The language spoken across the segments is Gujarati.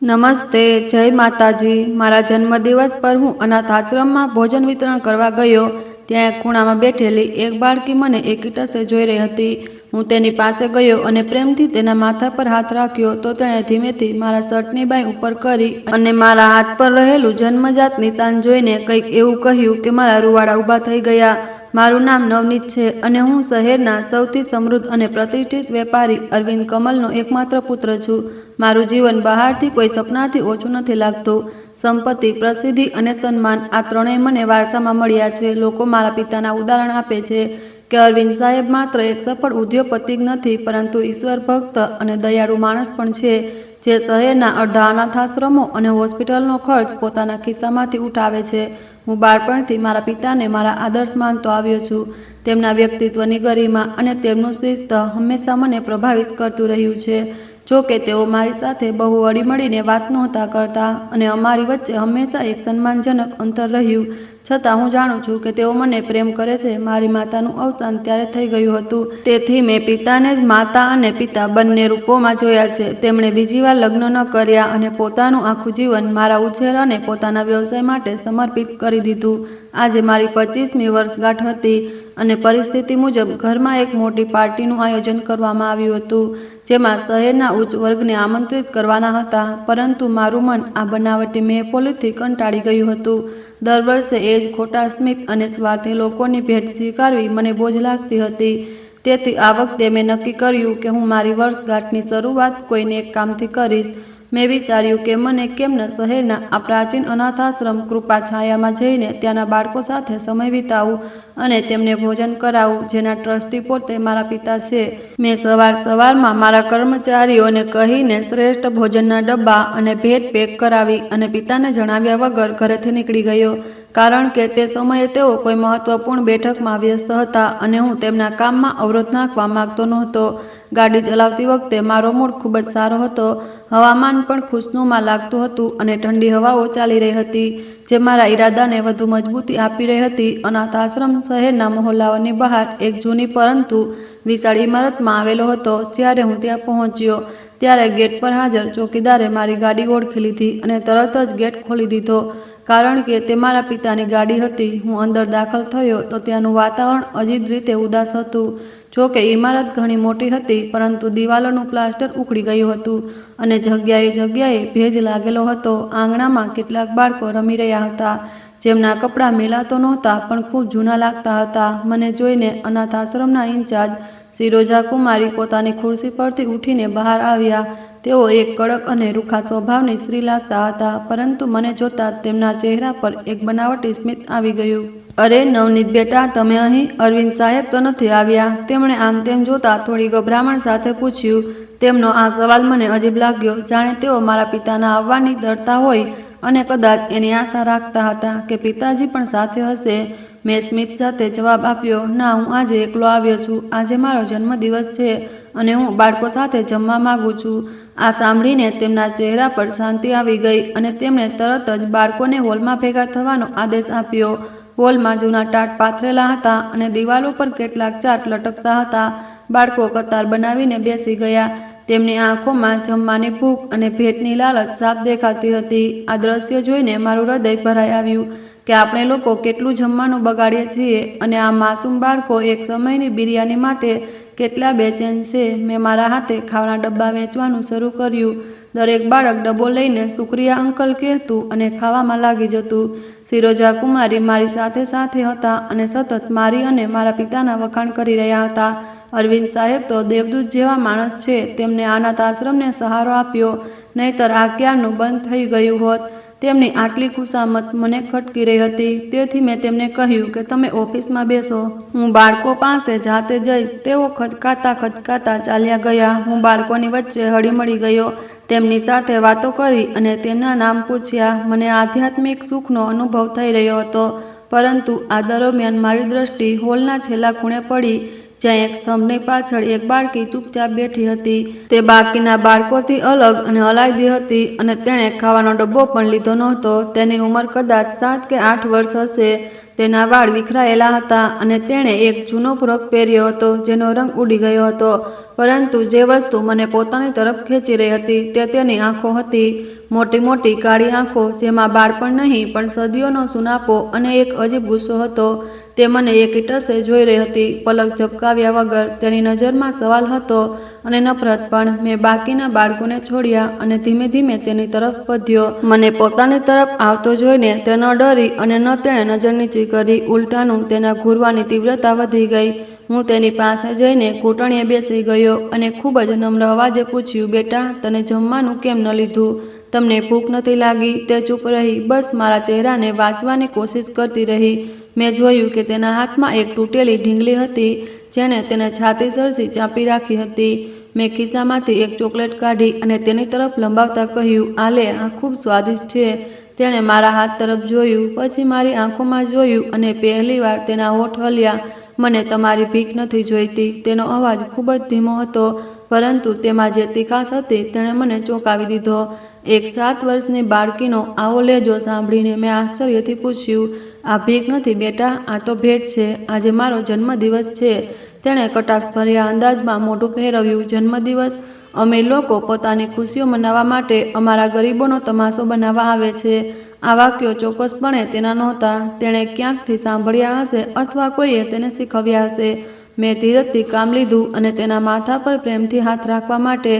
નમસ્તે, જય માતાજી। મારા જન્મદિવસ પર હું અનાથ આશ્રમમાં ભોજન વિતરણ કરવા ગયો। ત્યાં એક ખૂણામાં બેઠેલી એક બાળકી મને એકટસે જોઈ રહી હતી। હું તેની પાસે ગયો અને પ્રેમથી તેના માથા પર હાથ રાખ્યો તો તેણે ધીમેથી મારા શર્ટની બાંય ઉપર કરી અને મારા હાથ પર રહેલું જન્મજાત નિશાન જોઈને કંઈક એવું કહ્યું કે મારા રૂવાડા ઊભા થઈ ગયા। મારું નામ નવનીત છે અને હું શહેરના સૌથી સમૃદ્ધ અને પ્રતિષ્ઠિત વેપારી અરવિંદ કમલનો એકમાત્ર પુત્ર છું। મારું જીવન બહારથી કોઈ સપનાથી ઓછું નથી લાગતું। સંપત્તિ, પ્રસિદ્ધિ અને સન્માન આ ત્રણેય મને વારસામાં મળ્યા છે। લોકો મારા પિતાના ઉદાહરણ આપે છે કે અરવિંદ સાહેબ માત્ર એક સફળ ઉદ્યોગપતિ જ નથી, પરંતુ ઈશ્વર ભક્ત અને દયાળુ માણસ પણ છે, જે શહેરના અડધા અનાથાશ્રમો અને હોસ્પિટલનો ખર્ચ પોતાના ખિસ્સામાંથી ઉઠાવે છે। હું બાળપણથી મારા પિતાને મારા આદર્શ માનતો આવ્યો છું। તેમના વ્યક્તિત્વની ગરિમા અને તેમનું શિસ્ત હંમેશા મને પ્રભાવિત કરતું રહ્યું છે। જો કે તેઓ મારી સાથે બહુ હળીમળીને વાત નહોતા કરતા અને અમારી વચ્ચે હંમેશા એક સન્માનજનક અંતર રહ્યું, છતાં હું જાણું છું કે તેઓ મને પ્રેમ કરે છે। મારી માતાનું અવસાન ત્યારે થઈ ગયું હતું, તેથી મેં પિતાને જ માતા અને પિતા બંને રૂપોમાં જોયા છે। તેમણે બીજી વાર લગ્ન ન કર્યા અને પોતાનું આખું જીવન મારા ઉછેર અને પોતાના વ્યવસાય માટે સમર્પિત કરી દીધું। આજે મારી 25મી વર્ષગાંઠ હતી અને પરિસ્થિતિ મુજબ ઘરમાં એક મોટી પાર્ટીનું આયોજન કરવામાં આવ્યું હતું, જેમાં શહેરના ઉચ્ચ વર્ગને આમંત્રિત કરવાના હતા, પરંતુ મારું મન આ બનાવટી મેહફિલોથી કંટાળી ગયું હતું। દર વર્ષે એ જ ખોટા સ્મિત અને સ્વાર્થી લોકોની ભેટ સ્વીકારવી મને બોજ લાગતી હતી। તેથી આ વખતે મેં નક્કી કર્યું કે હું મારી વર્ષગાંઠની શરૂઆત કોઈને એક કામથી કરીશ। મેં વિચાર્યું કે મને કેમ ન શહેરના આ પ્રાચીન અનાથાશ્રમ કૃપા છાયામાં જઈને ત્યાંના બાળકો સાથે સમય વિતાવું અને તેમને ભોજન કરાવું, જેના ટ્રસ્ટી પોતે મારા પિતા છે। મેં સવારમાં મારા કર્મચારીઓને કહીને શ્રેષ્ઠ ભોજનના ડબ્બા અને ભેટ પેક કરાવી અને પિતાને જણાવ્યા વગર ઘરેથી નીકળી ગયો, કારણ કે તે સમયે તેઓ કોઈ મહત્વપૂર્ણ બેઠકમાં વ્યસ્ત હતા અને હું તેમના કામમાં અવરોધ નાખવા માંગતો નહોતો। ગાડી ચલાવતી વખતે મારો મૂડ ખૂબ જ સારો હતો। હવામાન પણ ખુશનુમા લાગતું હતું અને ઠંડી હવાઓ ચાલી રહી હતી, જે મારા ઈરાદાને વધુ મજબૂતી આપી રહી હતી। અનાથ આશ્રમ શહેરના મહોલ્લાઓની બહાર એક જૂની પરંતુ વિશાળ ઇમારતમાં આવેલો હતો। જ્યારે હું ત્યાં પહોંચ્યો ત્યારે ગેટ પર હાજર ચોકીદારે મારી ગાડી ઓળખી લીધી અને તરત જ ગેટ ખોલી દીધો, કારણ કે તે મારા પિતાની ગાડી હતી। હું અંદર દાખલ થયો તો ત્યાંનું વાતાવરણ અજીબ રીતે ઉદાસ હતું। જો કે ઇમારત ઘણી મોટી હતી, પરંતુ દિવાલોનું પ્લાસ્ટર ઉખડી ગયું હતું અને જગ્યાએ ભેજ લાગેલો હતો। આંગણામાં કેટલાક બાળકો રમી રહ્યા હતા, જેમના કપડાં મેલાતો નહોતા પણ ખૂબ જૂના લાગતા હતા। મને જોઈને અનાથ આશ્રમના ઇન્ચાર્જ શિરોજા કુમારી પોતાની ખુરશી પરથી ઉઠીને બહાર આવ્યા। તેઓ એક કડક અને રૂખા સ્વભાવની સ્ત્રી લાગતા હતા, પરંતુ મને જોતા તેમના ચહેરા પર એક બનાવટી સ્મિત આવી ગયું। અરે નવનીત બેટા, તમે અહીં? અરવિંદ સાહેબ તો નથી આવ્યા? તેમણે આમ તેમ જોતા થોડી ગભરામણ સાથે પૂછ્યું। તેમનો આ સવાલ મને અજીબ લાગ્યો, જાણે તેઓ મારા પિતાના આવવાની ડરતા હોય અને કદાચ એની આશા રાખતા હતા કે પિતાજી પણ સાથે હશે। મેં સ્મિત સાથે જવાબ આપ્યો, ના, હું આજે એકલો આવ્યો છું। આજે મારો જન્મદિવસ છે અને હું બાળકો સાથે જમવા માંગુ છું। આ સાંભળીને તેમના ચહેરા પર શાંતિ આવી ગઈ અને તેમણે તરત જ બાળકોને હોલમાં ભેગા થવાનો આદેશ આપ્યો। હોલમાં જૂના ટાટ પાથરેલા હતા અને દિવાલો પર કેટલાક ચાર્ટ લટકતા હતા। બાળકો કતાર બનાવીને બેસી ગયા। તેમની આંખોમાં જમવાની ભૂખ અને ભેટની લાલચ સાફ દેખાતી હતી। આ દ્રશ્ય જોઈને મારું હૃદય ભરાઈ આવ્યું કે આપણે લોકો કેટલું જમવાનું બગાડીએ છીએ અને આ માસૂમ બાળકો એક સમયની બિરયાની માટે કેટલા બેચેન છે। મેં મારા હાથે ખાવાના ડબ્બા વેચવાનું શરૂ કર્યું। દરેક બાળક ડબ્બો લઈને શુક્રિયા અંકલ કહેતું અને ખાવામાં લાગી જતું। શિરોજા કુમારી મારી સાથે હતા અને સતત મારી અને મારા પિતાના વખાણ કરી રહ્યા હતા। અરવિંદ સાહેબ તો દેવદૂત જેવા માણસ છે। તેમને અનાથ આશ્રમને સહારો આપ્યો, નહીતર આ ક્યારનું બંધ થઈ ગયું હોત। તેમની આટલી ખુશામત મને ખટકી રહી હતી, તેથી મેં તેમને કહ્યું કે તમે ઓફિસમાં બેસો, હું બાળકો પાસે જાતે જઈશ। તેઓ ખચકાતા ચાલ્યા ગયા। હું બાળકોની વચ્ચે હળીમળી ગયો, તેમની સાથે વાતો કરી અને તેમના નામ પૂછ્યા। મને આધ્યાત્મિક સુખનો અનુભવ થઈ રહ્યો હતો, પરંતુ આ દરમિયાન મારી દ્રષ્ટિ હોલના છેલ્લા ખૂણે પડી, જ્યાં એક સ્તંભની પાછળ એક બાળકી ચૂપચાપ બેઠી હતી। તે બાકીના બાળકોથી અલગ અને અલાયદી હતી અને તેણે ખાવાનો ડબ્બો પણ લીધો નહોતો। તેની ઉંમર કદાચ 7 કે 8 વર્ષ હશે। તેના વાળ વિખરાયેલા હતા અને તેણે એક જૂનો ફ્રોક પહેર્યો હતો જેનો રંગ ઉડી ગયો હતો, પરંતુ જે વસ્તુ મને પોતાની તરફ ખેંચી રહી હતી તે તેની આંખો હતી. મોટી મોટી કાળી આંખો જેમાં બાળપણ નહીં પણ સદીઓનો સુનાપો અને એક અજીબ ગુસ્સો હતો. તે મને એકટસે જોઈ રહી હતી, પલક ઝબકાવ્યા વગર. તેની નજરમાં સવાલ હતો અને નફરત પણ. મેં બાકીના બાળકોને છોડ્યા અને ધીમે ધીમે તેની તરફ વધ્યો. મને પોતાની તરફ આવતો જોઈને તે ન ડરી અને ન તેણે નજર નીચી કરી. ઉલટાનું તેના ઘૂરવાની તીવ્રતા વધી ગઈ. હું તેની પાસે જઈને ઘૂંટણીએ બેસી ગયો અને ખૂબ જ નમ્ર અવાજે પૂછ્યું, બેટા, તને જમવાનું કેમ ન લીધું? તમને ભૂખ નથી લાગી? તે ચૂપ રહી, બસ મારા ચહેરાને વાંચવાની કોશિશ કરતી રહી. મેં જોયું કે તેના હાથમાં એક તૂટેલી ઢીંગલી હતી જેને તેને છાતી સરસી ચાંપી રાખી હતી. મેં ખિસ્સામાંથી એક ચોકલેટ કાઢી અને તેની તરફ લંબાવતા કહ્યું, આ લે, આ ખૂબ સ્વાદિષ્ટ છે. તેણે મારા હાથ તરફ જોયું, પછી મારી આંખોમાં જોયું અને પહેલીવાર તેના હોઠ હલ્યા. મને તમારી ભીખ નથી જોઈતી. તેનો અવાજ ખૂબ જ ધીમો હતો, પરંતુ તેમાં જે તીખાશ હતી તેણે મને ચોંકાવી દીધો. એક 7 વર્ષની બાળકીનો આવો લહેજો સાંભળીને મેં આશ્ચર્યથી પૂછ્યું, આ ભીખ નથી બેટા, આ તો ભેટ છે. આજે મારો જન્મદિવસ છે. તેણે કટાક્ષભર્યા અંદાજમાં મોઢું ફેરવ્યું. જન્મદિવસ? અમે લોકો પોતાની ખુશીઓ મનાવવા માટે અમારા ગરીબોનો તમાશો બનાવવા આવે છે. આ વાક્યો ચોક્કસપણે તેના નહોતા. તેણે ક્યાંકથી સાંભળ્યા હશે અથવા કોઈએ તેને શીખવ્યા હશે. મેં ધીરજથી કામ લીધું અને તેના માથા પર પ્રેમથી હાથ રાખવા માટે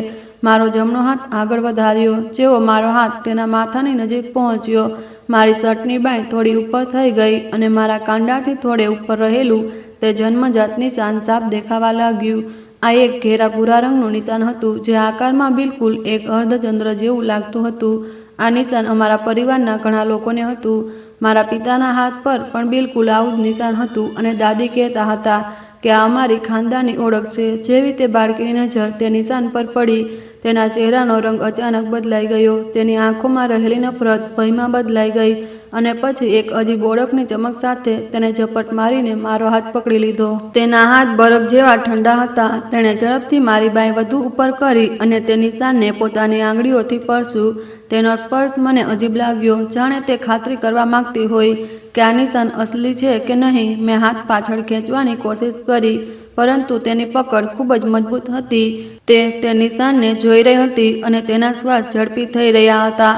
મારો જમણો હાથ આગળ વધાર્યો. જેવો મારો હાથ તેના માથાની નજીક પહોંચ્યો, મારી શર્ટની બાંય થોડી ઉપર થઈ ગઈ અને મારા કાંડાથી થોડે ઉપર રહેલું તે જન્મજાત નિશાન સાફ દેખાવા લાગ્યું. આ એક ઘેરા ભૂરા રંગનું નિશાન હતું જે આકારમાં બિલકુલ એક અર્ધચંદ્ર જેવું લાગતું હતું. આ નિશાન અમારા પરિવારના ઘણા લોકોને હતું. મારા પિતાના હાથ પર પણ બિલકુલ આવું જ નિશાન હતું અને દાદી કહેતા હતા કે આ અમારી ખાનદાની ઓળખ છે. જેવી તે બાળકીની નજર તે નિશાન પર પડી, તેના ચહેરાનો રંગ અચાનક બદલાઈ ગયો. તેની આંખોમાં રહેલી નફરત ભયમાં બદલાઈ ગઈ અને પછી એક અજીબ ઓળખની ચમક સાથે તેને ઝપટ મારીને મારો હાથ પકડી લીધો. તેના હાથ બરફ જેવા ઠંડા હતા. તેણે ઝડપથી મારી બાંય વધુ ઉપર કરી અને તે નિશાનને પોતાની આંગળીઓથી સ્પર્શ્યું. તેનો સ્પર્શ મને અજીબ લાગ્યો, જાણે તે ખાતરી કરવા માંગતી હોય કે આ નિશાન અસલી છે કે નહીં. મેં હાથ પાછળ ખેંચવાની કોશિશ કરી, પરંતુ તેની પકડ ખૂબ જ મજબૂત હતી. તે નિશાનને જોઈ રહી હતી અને તેના શ્વાસ ઝડપી થઈ રહ્યા હતા.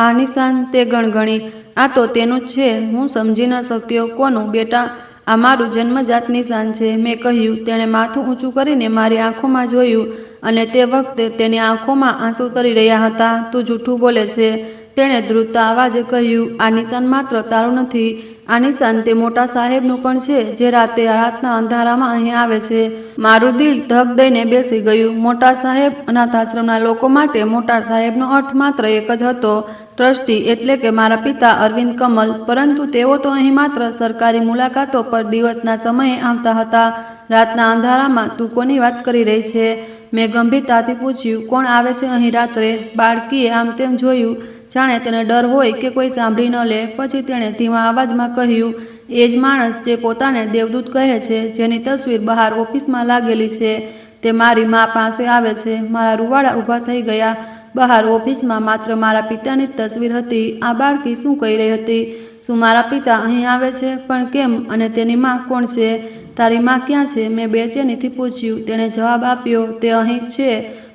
આ નિશાન? તે ગણગણી. આ તો તેનું જ છે. હું સમજી ન શક્યો. કોનું બેટા? આ મારું જન્મજાત નિશાન છે, મેં કહ્યું. તેણે માથું ઊંચું કરીને મારી આંખોમાં જોયું અને તે વખતે તેની આંખોમાં આંસુ તરી રહ્યા હતા. તું જૂઠું બોલે છે, તેણે ધ્રુજતા અવાજે કહ્યું. આ નિશાન માત્ર તારું નથી. આ નિશાન તે મોટા સાહેબનું પણ છે જે રાતના અંધારામાં અહીં આવે છે. મારું દિલ ધક દઈને બેસી ગયું. મોટા સાહેબ? અનાથાશ્રમના લોકો માટે મોટા સાહેબનો અર્થ માત્ર એક જ હતો, ટ્રસ્ટી, એટલે કે મારા પિતા અરવિંદ કમલ. પરંતુ તેઓ તો અહીં માત્ર સરકારી મુલાકાતો પર દિવસના સમયે આવતા હતા. રાતના અંધારામાં? તું કોની વાત કરી રહી છે? મેં ગંભીરતાથી પૂછ્યું. કોણ આવે છે અહીં રાત્રે? બાળકીએ આમ તેમ જોયું, જાણે તેને ડર હોય કે કોઈ સાંભળી ન લે. પછી તેણે ધીમા અવાજમાં કહ્યું, એ જ માણસ જે પોતાને દેવદૂત કહે છે, જેની તસવીર બહાર ઓફિસમાં લાગેલી છે. તે મારી મા પાસે આવે છે. મારા રૂવાડા ઊભા થઈ ગયા. બહાર ઓફિસમાં માત્ર મારા પિતાની જ તસવીર હતી. આ બાળકી શું કહી રહી હતી? શું મારા પિતા અહીં આવે છે? પણ કેમ? અને તેની માં કોણ છે? તારી માં ક્યાં છે? મેં બેચેનીથી પૂછ્યું. તેણે જવાબ આપ્યો, તે અહીં જ છે.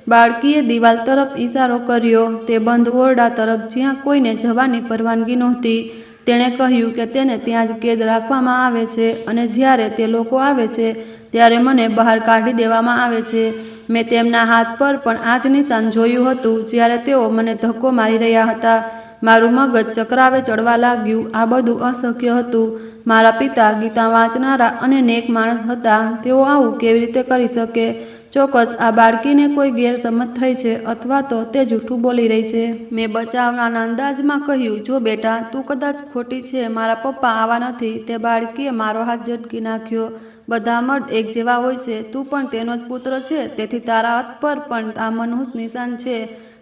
બાળકીએ દિવાલ તરફ ઈશારો કર્યો, તે બંધ ઓરડા તરફ જ્યાં કોઈને જવાની પરવાનગી નહોતી. તેણે કહ્યું કે તેને ત્યાં જ કેદ રાખવામાં આવે છે અને જ્યારે તે લોકો આવે છે ત્યારે મને બહાર કાઢી દેવામાં આવે છે. મેં તેમના હાથ પર પણ આ જ નિશાન જોયું હતું જ્યારે તેઓ મને ધક્કો મારી રહ્યા હતા. મારું મગજ ચકરાવે ચડવા લાગ્યું. આ બધું અશક્ય હતું. મારા પિતા ગીતા વાંચનારા અને નેક માણસ હતા. તેઓ આવું કેવી રીતે કરી શકે? ચોક્કસ આ બાળકીને કોઈ ગેરસમજ થઈ છે અથવા તો તે જૂઠું બોલી રહી છે. મેં બચાવવાના અંદાજમાં કહ્યું, જો બેટા, તું કદાચ ખોટી છે. મારા પપ્પા આવા નથી. તે બાળકીએ મારો હાથ ઝટકી નાખ્યો. બધા મર્દ એક જેવા હોય છે. તું પણ તેનો જ પુત્ર છે, તેથી તારા હાથ પર પણ આ મનહૂસ નિશાન છે.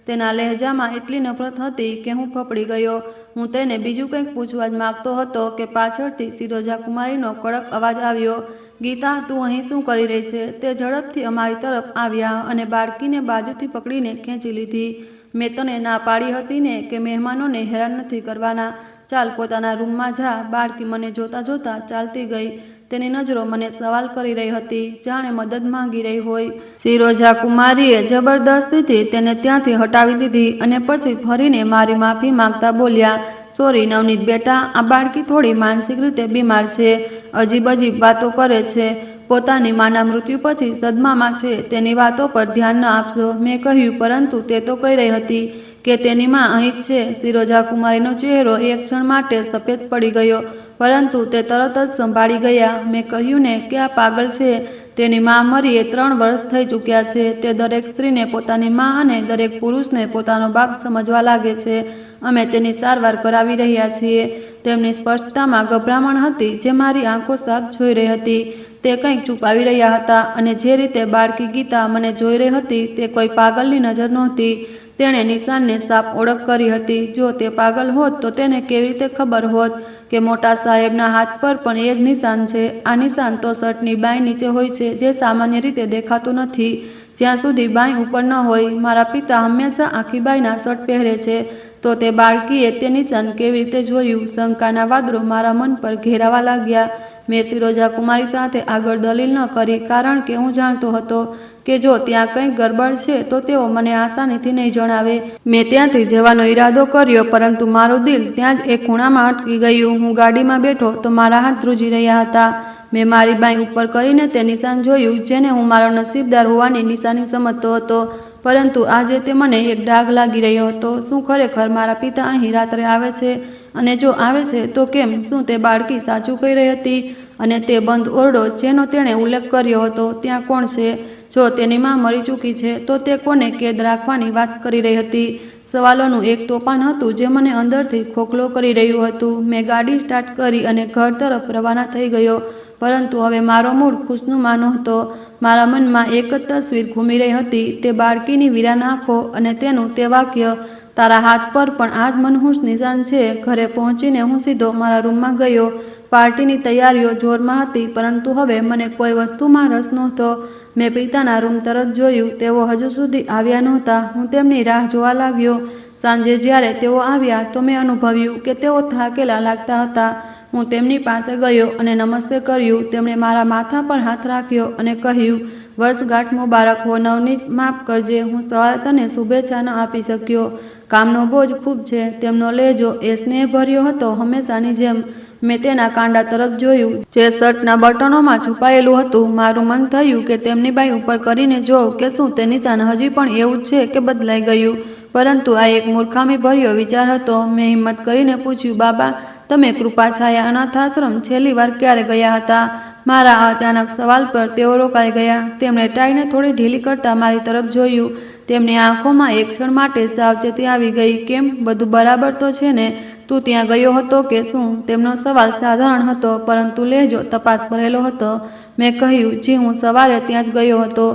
તેના લહેજામાં એટલી નફરત હતી કે હું ફફડી ગયો. હું તેને બીજું કંઈક પૂછવા જ માગતો હતો કે પાછળથી સિરોજા કુમારીનો કડક અવાજ આવ્યો, ગીતા, તું અહીં શું કરી રહી છે? તે ઝડપથી અમારી તરફ આવ્યા અને બાળકીને બાજુથી પકડીને ખેંચી લીધી. મેં તને ના પાડી હતી ને કે મહેમાનોને હેરાન નથી કરવાના. ચાલ પોતાના રૂમમાં જા. બાળકી મને જોતા જોતા ચાલતી ગઈ. તેની નજરો મને સવાલ કરી રહી હતી, જાણે મદદ માંગી રહી હોય. સિરોજા કુમારીએ જબરદસ્તીથી તેને ત્યાંથી હટાવી દીધી અને પછી ફરીને મારી માફી માંગતા બોલ્યા, સોરી નવનીત બેટા, આ બાળકી થોડી માનસિક રીતે બીમાર છે, અજીબ અજીબ વાતો કરે છે, પોતાની માના મૃત્યુ પછી સદમામાં છે, તેની વાતો પર ધ્યાન ન આપશો. મેં કહ્યું, પરંતુ તે તો કહી રહી હતી કે તેની માં અહીં જ છે. સિરોજા કુમારીનો ચહેરો એક ક્ષણ માટે સફેદ પડી ગયો, પરંતુ તે તરત જ સંભાળી ગયા. મેં કહ્યું ને કે આ પાગલ છે. તેની માં મરીએ 3 વર્ષ થઈ ચૂક્યા છે. તે દરેક સ્ત્રીને પોતાની માં અને દરેક પુરુષને પોતાનો બાપ સમજવા લાગે છે. અમે તેની સારવાર કરાવી રહ્યા છીએ. તેમની સ્પષ્ટતામાં ગભરામણ હતી જે મારી આંખો સાફ જોઈ રહી હતી. તે કંઈક છુપાવી રહ્યા હતા અને જે રીતે બાળકી ગીતા મને જોઈ રહી હતી તે કોઈ પાગલની નજર નહોતી. તેણે નિશાનને સાફ ઓળખ કરી હતી. જો તે પાગલ હોત તો તેને કેવી રીતે ખબર હોત કે મોટા સાહેબના હાથ પર પણ એ જ નિશાન છે. આ નિશાન તો શર્ટની બાંય નીચે હોય છે, જે સામાન્ય રીતે દેખાતું નથી જ્યાં સુધી બાંય ઉપર ન હોય. મારા પિતા હંમેશા આખી બાંયના શર્ટ પહેરે છે, તો તે બાળકીએ તે નિશાન કેવી રીતે જોયું? શંકાના વાદળો મારા મન પર ઘેરાવા લાગ્યા. મેં સિરોજા કુમારી સાથે આગળ દલીલ ન કરી, કારણ કે હું જાણતો હતો કે જો ત્યાં કંઈક ગડબડ છે તો તેઓ મને આસાનીથી નહીં જણાવે. મેં ત્યાંથી જવાનો ઈરાદો કર્યો, પરંતુ મારું દિલ ત્યાં જ એક ખૂણામાં અટકી ગયું. હું ગાડીમાં બેઠો તો મારા હાથ ધ્રુજી રહ્યા હતા. મેં મારી બાંય ઉપર કરીને તે નિશાન જોયું, જેને હું મારો નસીબદાર હોવાની નિશાની સમજતો હતો, પરંતુ આજે તે મને એક ડાઘ લાગી રહ્યો હતો. શું ખરેખર મારા પિતા અહીં રાત્રે આવે છે? અને જો આવે છે તો કેમ? શું તે બાળકી સાચું કહી રહી હતી? અને તે બંધ ઓરડો જેનો તેણે ઉલ્લેખ કર્યો હતો, ત્યાં કોણ છે? જો તેની માં મરી ચૂકી છે તો તે કોને કેદ રાખવાની વાત કરી રહી હતી? સવાલોનું એક તોફાન હતું જે મને અંદરથી ખોખલો કરી રહ્યું હતું. મેં ગાડી સ્ટાર્ટ કરી અને ઘર તરફ રવાના થઈ ગયો, પરંતુ હવે મારો મૂડ ખુશનુમા નહોતો. મારા મનમાં એક જ તસવીર ઘૂમી રહી હતી, તે બાળકીની વીરાન આંખો અને તેનું તે વાક્ય, તારા હાથ પર પણ આ જ મનહૂસ નિશાન છે. ઘરે પહોંચીને હું સીધો મારા રૂમમાં ગયો. પાર્ટીની તૈયારીઓ જોરમાં હતી, પરંતુ હવે મને કોઈ વસ્તુમાં રસ નહોતો. મેં પિતાના રૂમ તરફ જોયું. તેઓ હજુ સુધી આવ્યા નહોતા. હું તેમની રાહ જોવા લાગ્યો. સાંજે જ્યારે તેઓ આવ્યા તો મેં અનુભવ્યું કે તેઓ થાકેલા લાગતા હતા. હું તેમની પાસે ગયો અને નમસ્તે કર્યું. તેમણે મારા માથા પર હાથ રાખ્યો અને કહ્યું, વર્ષગાંઠ મુબારક હો નવનીત. માફ કરજે, હું સવારે તને શુભેચ્છા ન આપી શક્યો. કામનો બોજ ખૂબ છે. તેમનો લહેજો એ સ્નેહભર્યો હતો, હંમેશાની જેમ. મેં તેના કાંડા તરફ જોયું જે શર્ટના બટનોમાં છુપાયેલું હતું. મારું મન થયું કે તેમની બાઈ ઉપર કરીને જોઉં કે શું તે નિશાન હજી પણ એવું જ છે કે બદલાઈ ગયું. પરંતુ આ એક મૂર્ખામી ભર્યો વિચાર હતો. મેં હિંમત કરીને પૂછ્યું, બાબા, તમે કૃપાછાયા અનાથ આશ્રમ છેલ્લી વાર ક્યારે ગયા હતા? મારા અચાનક સવાલ પર તેઓ રોકાઈ ગયા. તેમણે ટાઈને થોડી ઢીલી કરતા મારી તરફ જોયું. તેમની આંખોમાં એક ક્ષણ માટે સાવચેતી આવી ગઈ. કેમ, બધું બરાબર તો છે ને? તું ત્યાં ગયો હતો કે શું? તેમનો સવાલ સાધારણ હતો, પરંતુ લહેજો તપાસ ભરેલો હતો. મેં કહ્યું, જી, હું સવારે ત્યાં જ ગયો હતો,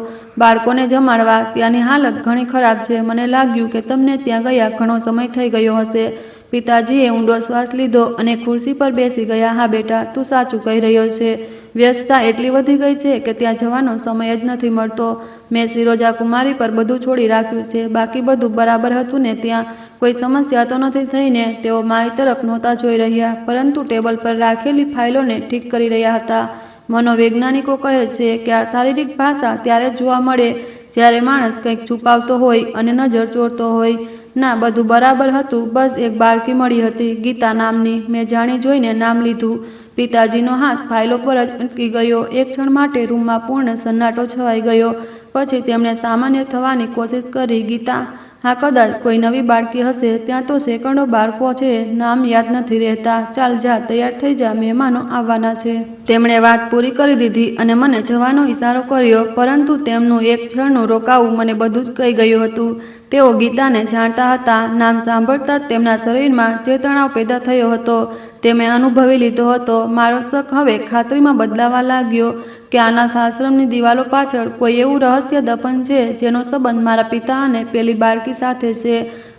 બાળકોને જમાડવા. ત્યાંની હાલત ઘણી ખરાબ છે. મને લાગ્યું કે તમને ત્યાં ગયા ઘણો સમય થઈ ગયો હશે. પિતાજીએ ઊંડો શ્વાસ લીધો અને ખુરશી પર બેસી ગયા. હા બેટા, તું સાચું કહી રહ્યો છે. વ્યસ્તતા એટલી વધી ગઈ છે કે ત્યાં જવાનો સમય જ નથી મળતો. મેં સિરોજા કુમારી પર બધું છોડી રાખ્યું છે. બાકી બધું બરાબર હતું ને? ત્યાં કોઈ સમસ્યા તો નથી થઈ ને? તેઓ મારી તરફ નહોતા જોઈ રહ્યા, પરંતુ ટેબલ પર રાખેલી ફાઇલોને ઠીક કરી રહ્યા હતા. મનોવૈજ્ઞાનિકો કહે છે કે આ શારીરિક ભાષા ત્યારે જ જોવા મળે જ્યારે માણસ કંઈક છુપાવતો હોય અને નજર ચોરતો હોય. ના, બધું બરાબર હતું. બસ એક બાળકી મળી હતી, ગીતા નામની. મેં જાણી જોઈને નામ લીધું. પિતાજીનો હાથ ફાઇલો પર જ અટકી ગયો. એક ક્ષણ માટે રૂમમાં પૂર્ણ સન્નાટો છવાઈ ગયો. પછી તેમણે સામાન્ય થવાની કોશિશ કરી. ગીતા? હા, કદાચ કોઈ નવી બાળકી હશે. ત્યાં તો સેંકડો બાળકો છે, નામ યાદ નથી રહેતા. ચાલ જા, તૈયાર થઈ જા, મહેમાનો આવવાના છે. તેમણે વાત પૂરી કરી દીધી અને મને જવાનો ઈશારો કર્યો, પરંતુ તેમનું એક ક્ષણનું રોકાવું મને બધું જ કહી ગયું હતું. તેઓ ગીતાને જાણતા હતા. નામ સાંભળતા જ તેમના શરીરમાં જે તણાવ પેદા થયો હતો તે મેં અનુભવી લીધો હતો. મારો શક હવે ખાતરીમાં બદલાવા લાગ્યો કે અનાથ આશ્રમની દિવાલો પાછળ કોઈ એવું રહસ્ય દફન છે જેનો સંબંધ મારા પિતા અને પેલી બાળકી સાથે છે,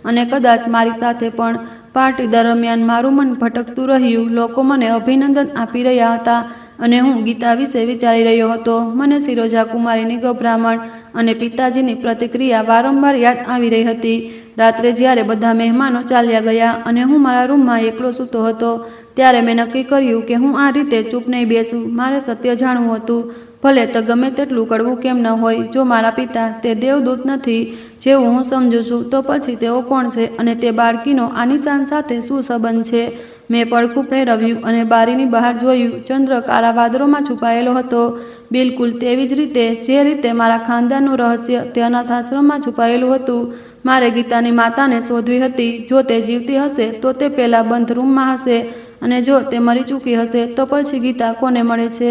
અને કદાચ મારી સાથે પણ. પાર્ટી દરમિયાન મારું મન ભટકતું રહ્યું. લોકો મને અભિનંદન આપી રહ્યા હતા અને હું ગીતા વિશે વિચારી રહ્યો હતો. મને સિરોજા કુમારીની ગભરામણ અને પિતાજીની પ્રતિક્રિયા વારંવાર યાદ આવી રહી હતી. રાત્રે જ્યારે બધા મહેમાનો ચાલ્યા ગયા અને હું મારા રૂમમાં એકલો સૂતો હતો ત્યારે મેં નક્કી કર્યું કે હું આ રીતે ચૂપ નહીં બેસું. મારે સત્ય જાણવું હતું, ભલે તો ગમે તેટલું કડવું કેમ ન હોય. જો મારા પિતા તે દેવદૂત નથી જેવું હું સમજું છું, તો પછી તેઓ કોણ છે અને તે બાળકીનો આનિશાન સાથે શું સંબંધ છે? મેં પડખું પહેરવ્યું અને બારીની બહાર જોયું. ચંદ્ર કાળા વાદળોમાં છુપાયેલો હતો, બિલકુલ તેવી જ રીતે જે રીતે મારા ખાનદાનનું રહસ્ય તે અનાથાશ્રમમાં છુપાયેલું હતું. મારે ગીતાની માતાને શોધવી હતી. જો તે જીવતી હશે તો તે પેલા બંધ રૂમમાં હશે, અને જો તે મરી ચૂકી હશે તો પછી ગીતા કોને મળે છે?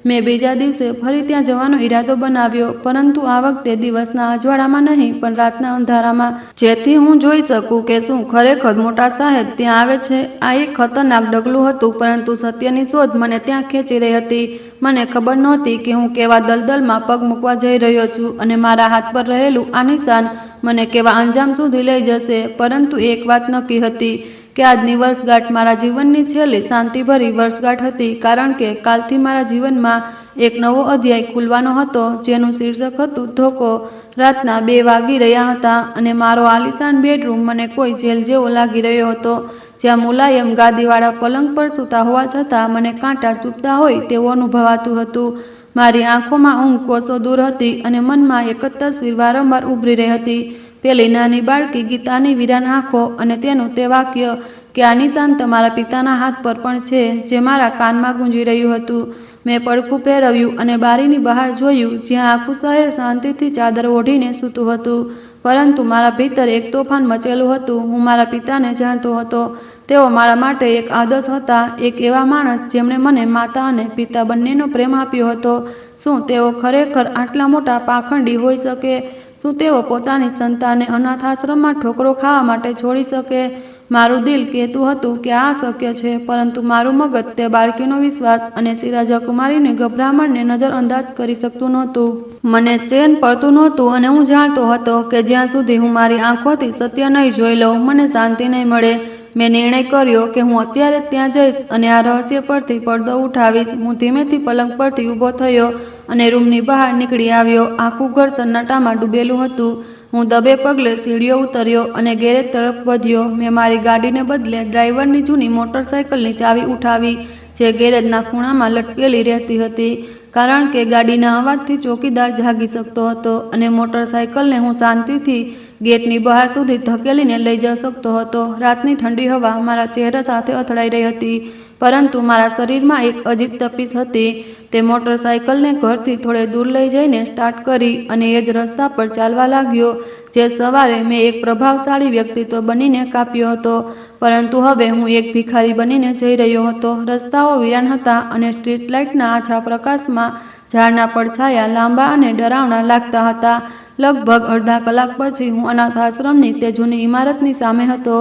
મેં બીજા દિવસે ફરી ત્યાં જવાનો ઈરાદો બનાવ્યો, પરંતુ આ વખતે દિવસના અજવાળામાં નહીં પણ રાતના અંધારામાં, જેથી હું જોઈ શકું કે શું ખરેખર મોટા સાહેબ ત્યાં આવે છે. આ એક ખતરનાક ડગલું હતું, પરંતુ સત્યની શોધ મને ત્યાં ખેંચી રહી હતી. મને ખબર નહોતી કે હું કેવા દલદલમાં પગ મૂકવા જઈ રહ્યો છું અને મારા હાથ પર રહેલું આ નિશાન મને કેવા અંજામ સુધી લઈ જશે. પરંતુ એક વાત નક્કી હતી કે આજની વર્ષગાંઠ મારા જીવનની છેલ્લી શાંતિભરી વર્ષગાંઠ હતી, કારણ કે કાલથી મારા જીવનમાં એક નવો અધ્યાય ખુલવાનો હતો, જેનું શીર્ષક હતું ધોકો. રાતના 2 વાગી રહ્યા હતા અને મારો આલિશાન બેડરૂમ મને કોઈ જેલ જેવો લાગી રહ્યો હતો, જ્યાં મુલાયમ ગાદીવાળા પલંગ પર સૂતા હોવા છતાં મને કાંટા ચૂપતા હોય તેવું અનુભવાતું હતું. મારી આંખોમાં ઊંઘ કોસો દૂર હતી અને મનમાં એક જ તસવીર વારંવાર ઉભરી રહી હતી. પેલી નાની બાળકી ગીતાની વીરાન આંખો અને તેનું તે વાક્ય કે આ નિશાન તમારા પિતાના હાથ પર પણ છે, જે મારા કાનમાં ગુંજી રહ્યું હતું. મેં પડખું પહેરવ્યું અને બારીની બહાર જોયું, જ્યાં આખું શહેર શાંતિથી ચાદર ઓઢીને સૂતું હતું. પરંતુ મારા ભીતર એક તોફાન મચેલું હતું. હું મારા પિતાને જાણતો હતો. તેઓ મારા માટે એક આદર્શ હતા, એક એવા માણસ જેમણે મને માતા અને પિતા બંનેનો પ્રેમ આપ્યો હતો. શું તેઓ ખરેખર આટલા મોટા પાખંડી હોઈ શકે? શું તેઓ પોતાની સંતાનને અનાથાશ્રમમાં ઠોકરો ખાવા માટે છોડી શકે? મારું દિલ કહેતું હતું કે આ શક્ય છે, પરંતુ મારું મગજ તે બાળકીનો વિશ્વાસ અને સિરાજકુમારીની ગભરામણને નજરઅંદાજ કરી શકતું નહોતું. મને ચેન પડતું નહોતું અને હું જાણતો હતો કે જ્યાં સુધી હું મારી આંખોથી સત્ય નહીં જોઈ લઉં, મને શાંતિ નહીં મળે. મેં નિર્ણય કર્યો કે હું અત્યારે ત્યાં જઈશ અને આ રહસ્ય પરથી પડદો ઉઠાવીશ. હું ધીમેથી પલંગ પરથી ઊભો થયો અને રૂમની બહાર નીકળી આવ્યો. આખું ઘર સન્નાટામાં ડૂબેલું હતું. હું દબે પગલે સીડીઓ ઉતર્યો અને ગેરેજ તરફ વધ્યો. મેં મારી ગાડીને બદલે ડ્રાઈવરની જૂની મોટરસાઇકલની ચાવી ઉઠાવી, જે ગેરેજના ખૂણામાં લટકેલી રહેતી હતી, કારણ કે ગાડીના અવાજથી ચોકીદાર જાગી શકતો હતો અને મોટરસાઇકલને હું શાંતિથી ગેટની બહાર સુધી ધકેલીને લઈ જઈ શકતો હતો. રાતની ઠંડી હવા મારા ચહેરા સાથે અથડાઈ રહી હતી, પરંતુ મારા શરીરમાં એક અજીબ તપીશ હતી. તે મોટરસાઇકલને ઘરથી થોડે દૂર લઈ જઈને સ્ટાર્ટ કરી અને એ જ રસ્તા પર ચાલવા લાગ્યો, જે સવારે મેં એક પ્રભાવશાળી વ્યક્તિત્વ બનીને કાપ્યો હતો, પરંતુ હવે હું એક ભિખારી બનીને જઈ રહ્યો હતો. રસ્તાઓ વીરાન હતા અને સ્ટ્રીટ લાઇટના આછા પ્રકાશમાં ઝાડના પડછાયા લાંબા અને ડરાવના લાગતા હતા. લગભગ અડધા કલાક પછી હું અનાથાશ્રમની તે જૂની ઇમારતની સામે હતો.